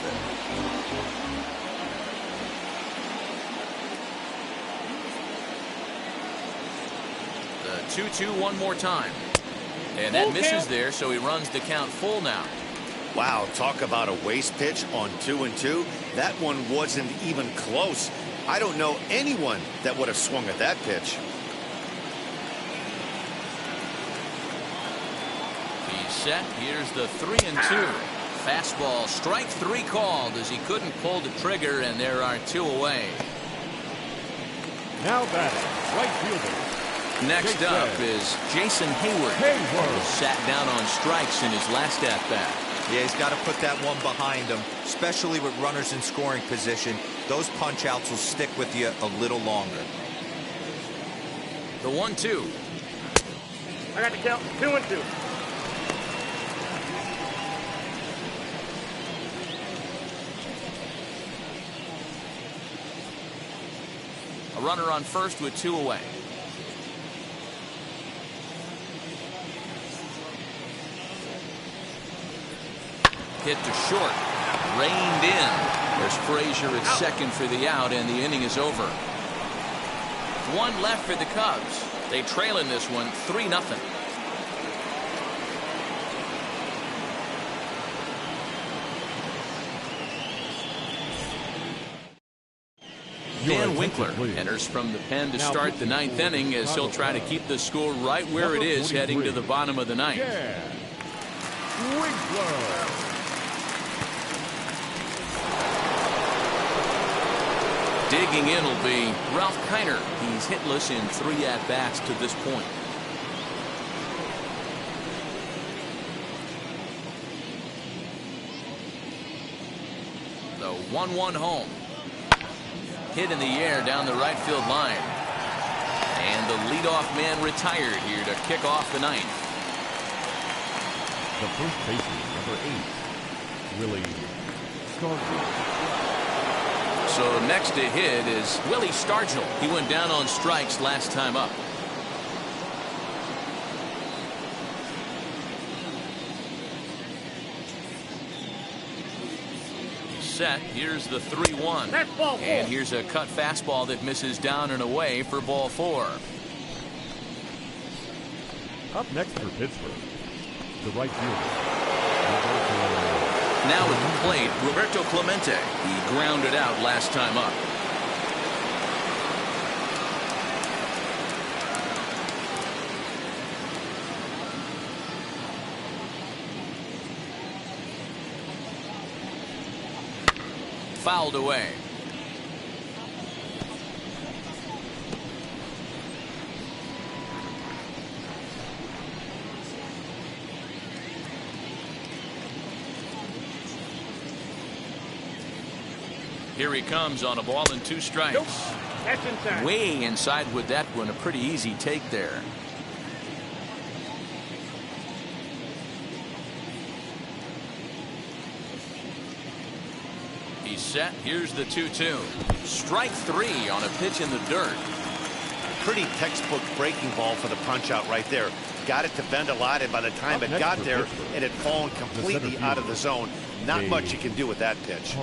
[SPEAKER 1] it. The 2-2 one more time. And that misses there, so he runs the count full now.
[SPEAKER 2] Wow, talk about a waste pitch on 2-2. That one wasn't even close. I don't know anyone that would have swung at that pitch.
[SPEAKER 1] He's set. Here's the 3-2. Fastball, strike 3 called as he couldn't pull the trigger, and there are 2 away.
[SPEAKER 5] Now batting, right fielder.
[SPEAKER 1] Next up is Jason Hayward. Who sat down on strikes in his last at-bat.
[SPEAKER 3] Yeah, he's got to put that one behind him, especially with runners in scoring position. Those punch-outs will stick with you a little longer.
[SPEAKER 1] The 1-2.
[SPEAKER 8] I got the count. 2-2.
[SPEAKER 1] A runner on first with 2 away. Hit to short. Reined in. There's Frazier at second for the out, and the inning is over. 1 left for the Cubs. They trail in this one 3-0. Dan Winkler enters from the pen to start the 9th inning as he'll try to keep the score right where it is heading to the bottom of the 9th.
[SPEAKER 5] Winkler.
[SPEAKER 1] Digging in will be Ralph Kiner. He's hitless in 3 at-bats to this point. The 1-1 home. Hit in the air down the right field line. And the leadoff man retired here to kick off the 9th.
[SPEAKER 5] The first baseman, number 8, Willie Stargell.
[SPEAKER 1] So next to hit is Willie Stargell. He went down on strikes last time up. Set. Here's the 3-1. And here's a cut fastball that misses down and away for ball 4.
[SPEAKER 5] Up next for Pittsburgh, the right fielder.
[SPEAKER 1] Now at the plate, Roberto Clemente. He grounded out last time up. Fouled away. Here he comes on a ball and 2 strikes.
[SPEAKER 8] Nope. That's inside.
[SPEAKER 1] Way inside with that one. A pretty easy take there. He's set. Here's the 2-2. Strike 3 on a pitch in the dirt.
[SPEAKER 2] Pretty textbook breaking ball for the punch out right there. Got it to bend a lot, and by the time it got there, it had fallen completely out of the zone. Not much you can do with that pitch.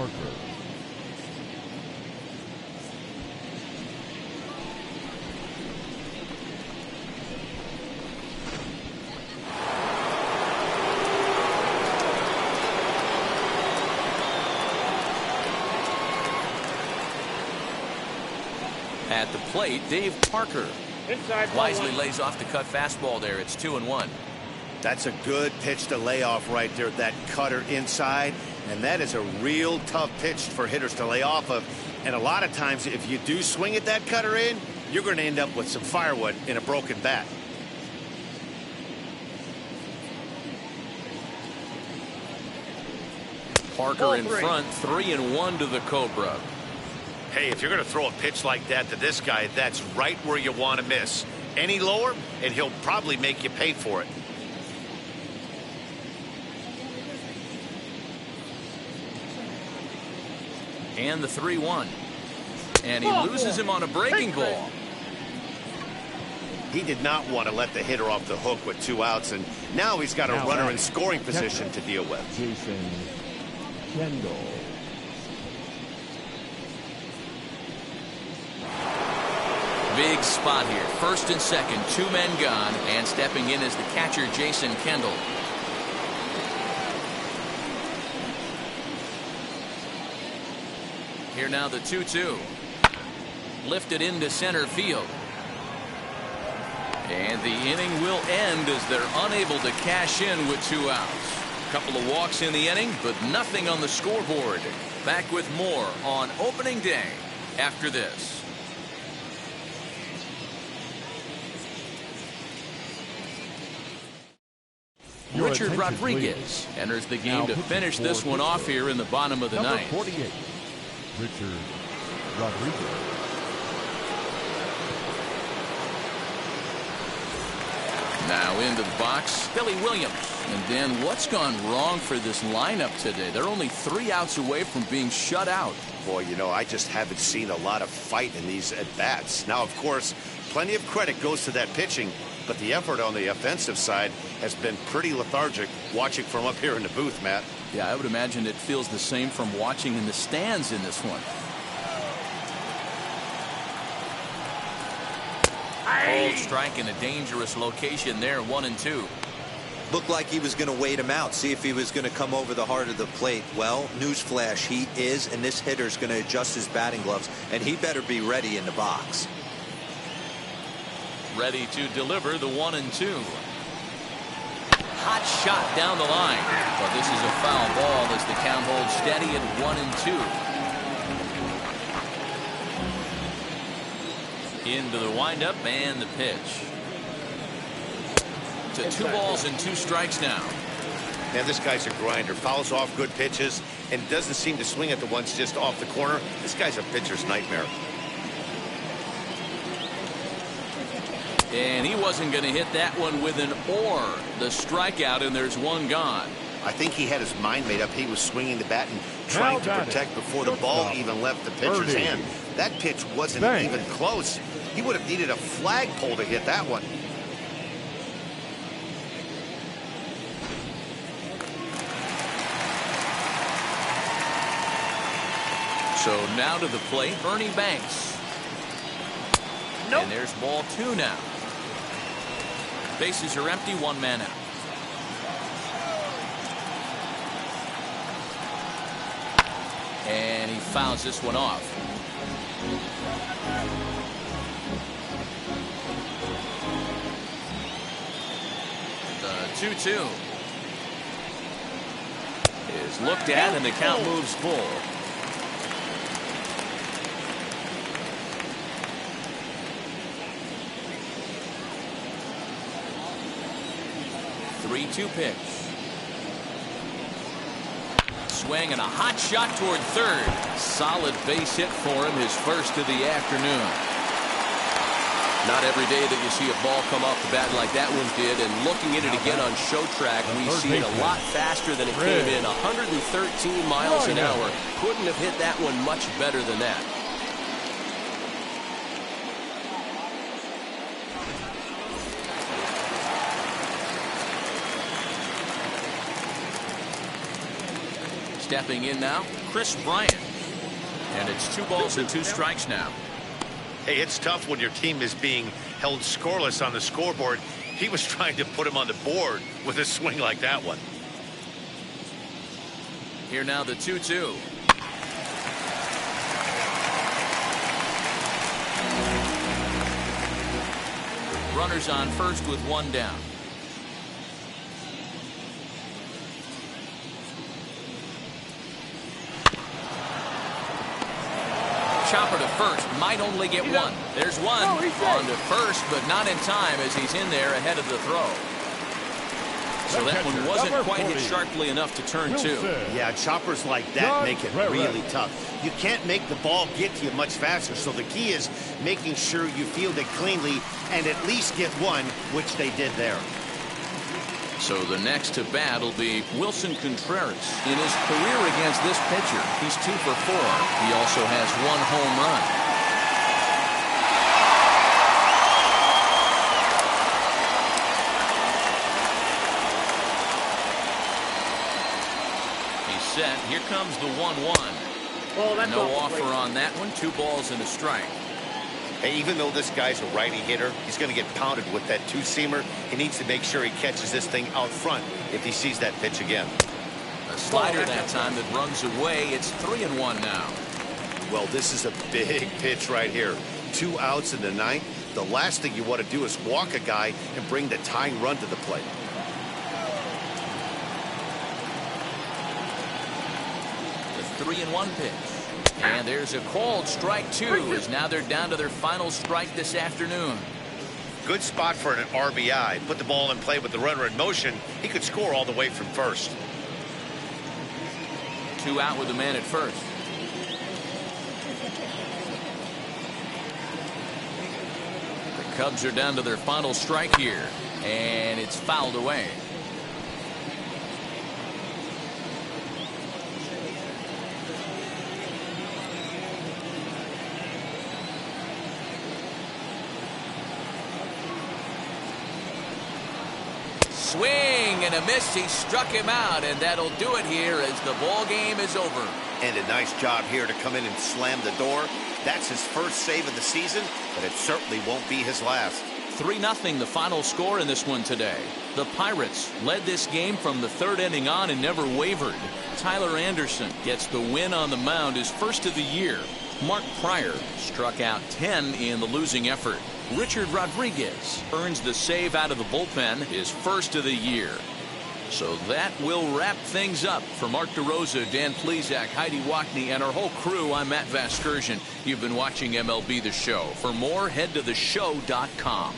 [SPEAKER 1] At the plate, Dave Parker.
[SPEAKER 8] Inside.
[SPEAKER 1] Wisely lays off the cut fastball there. It's 2-1.
[SPEAKER 2] That's a good pitch to lay off right there. That cutter inside. And that is a real tough pitch for hitters to lay off of. And a lot of times, if you do swing at that cutter in, you're going to end up with some firewood in a broken bat.
[SPEAKER 1] Parker in front, 3-1 to the Cobra.
[SPEAKER 2] Hey, if you're going to throw a pitch like that to this guy, that's right where you want to miss. Any lower, and he'll probably make you pay for it.
[SPEAKER 1] And the 3-1. And he loses him on a breaking ball.
[SPEAKER 2] He did not want to let the hitter off the hook with 2 outs, and now he's got a runner in scoring position to deal with.
[SPEAKER 5] Jason Kendall.
[SPEAKER 1] Big spot here. First and second, 2 men gone, and stepping in is the catcher, Jason Kendall. Here now the 2-2. Lifted into center field. And the inning will end as they're unable to cash in with 2 outs. Couple of walks in the inning, but nothing on the scoreboard. Back with more on opening day after this. Richard Rodriguez enters the game to finish this one off here in the bottom of the ninth.
[SPEAKER 5] 48, Richard Rodriguez.
[SPEAKER 1] Now into the box, Billy Williams. And then what's gone wrong for this lineup today? They're only 3 outs away from being shut out.
[SPEAKER 2] Boy, you know, I just haven't seen a lot of fight in these at-bats. Now, of course, plenty of credit goes to that pitching, but the effort on the offensive side has been pretty lethargic watching from up here in the booth, Matt.
[SPEAKER 1] Yeah, I would imagine it feels the same from watching in the stands in this one. Old strike in a dangerous location there, 1-2.
[SPEAKER 3] Looked like he was going to wait him out, see if he was going to come over the heart of the plate. Well, newsflash, he is, and this hitter's going to adjust his batting gloves, and he better be ready in the box.
[SPEAKER 1] Ready to deliver the 1-2. Hot shot down the line. But this is a foul ball as the count holds steady at 1-2. Into the windup and the pitch. To 2 balls and 2 strikes now.
[SPEAKER 2] Man, this guy's a grinder. Fouls off good pitches and doesn't seem to swing at the ones just off the corner. This guy's a pitcher's nightmare.
[SPEAKER 1] And he wasn't going to hit that one with an or. The strikeout, and there's 1 gone.
[SPEAKER 2] I think he had his mind made up. He was swinging the bat and trying to protect before the ball even left the pitcher's hand. That pitch wasn't even close. He would have needed a flagpole to hit that one.
[SPEAKER 1] So now to the plate, Ernie Banks. And there's ball 2 now. Bases are empty, 1 man out. And he fouls this one off. The 2-2 is looked at, and the count moves full. The 3-2 pitch. Swing and a hot shot toward third. Solid base hit for him, his first of the afternoon. Not every day that you see a ball come off the bat like that one did, and looking at it again on show track, we see it a lot faster than it came in. 113 miles an hour. Couldn't have hit that one much better than that. Stepping in now, Chris Bryant. And it's 2 balls and 2 strikes now.
[SPEAKER 2] Hey, it's tough when your team is being held scoreless on the scoreboard. He was trying to put him on the board with a swing like that one.
[SPEAKER 1] Here now the 2-2. Runners on first with one down. Chopper to first, might only get one. There's one. On to first, but not in time as he's in there ahead of the throw. So that one wasn't quite hit sharply enough to turn two.
[SPEAKER 2] Yeah, choppers like that make it really tough. You can't make the ball get to you much faster, so the key is making sure you field it cleanly and at least get one, which they did there.
[SPEAKER 1] So the next to bat will be Wilson Contreras. In his career against this pitcher, he's 2 for 4. He also has 1 home run. He's set. Here comes the 1-1. No offer on that one. 2 balls and a strike.
[SPEAKER 2] Hey, even though this guy's a righty hitter, he's going to get pounded with that two-seamer. He needs to make sure he catches this thing out front if he sees that pitch again.
[SPEAKER 1] A slider that time that runs away. It's 3-1 now.
[SPEAKER 2] Well, this is a big pitch right here. 2 outs in the 9th. The last thing you want to do is walk a guy and bring the tying run to the plate.
[SPEAKER 1] The 3-1 pitch. And there's a called strike 2 as now they're down to their final strike this afternoon.
[SPEAKER 2] Good spot for an RBI. Put the ball in play with the runner in motion. He could score all the way from first.
[SPEAKER 1] 2 out with the man at first. The Cubs are down to their final strike here, and it's fouled away. Swing and a miss. He struck him out, and that'll do it here as the ball game is over.
[SPEAKER 2] And a nice job here to come in and slam the door. That's his first save of the season, but it certainly won't be his last.
[SPEAKER 1] 3-0 the final score in this one today. The Pirates led this game from the 3rd inning on and never wavered. Tyler Anderson gets the win on the mound, his first of the year. Mark Pryor struck out 10 in the losing effort. Richard Rodriguez earns the save out of the bullpen, his first of the year. So that will wrap things up. For Mark DeRosa, Dan Plesac, Heidi Wackney, and our whole crew, I'm Matt Vasgersian. You've been watching MLB The Show. For more, head to theshow.com.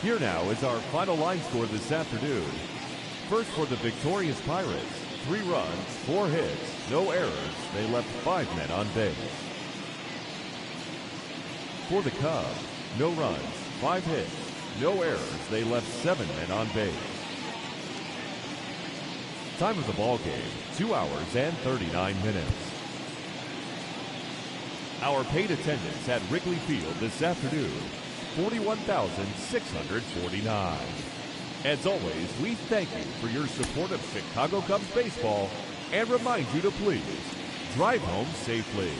[SPEAKER 5] Here now is our final line score this afternoon. First for the victorious Pirates, 3 runs, 4 hits, no errors. They left 5 men on base. For the Cubs, no runs, 5 hits, no errors. They left 7 men on base. Time of the ball game, 2 hours and 39 minutes. Our paid attendance at Wrigley Field this afternoon, 41,649. As always, we thank you for your support of Chicago Cubs baseball and remind you to please drive home safely.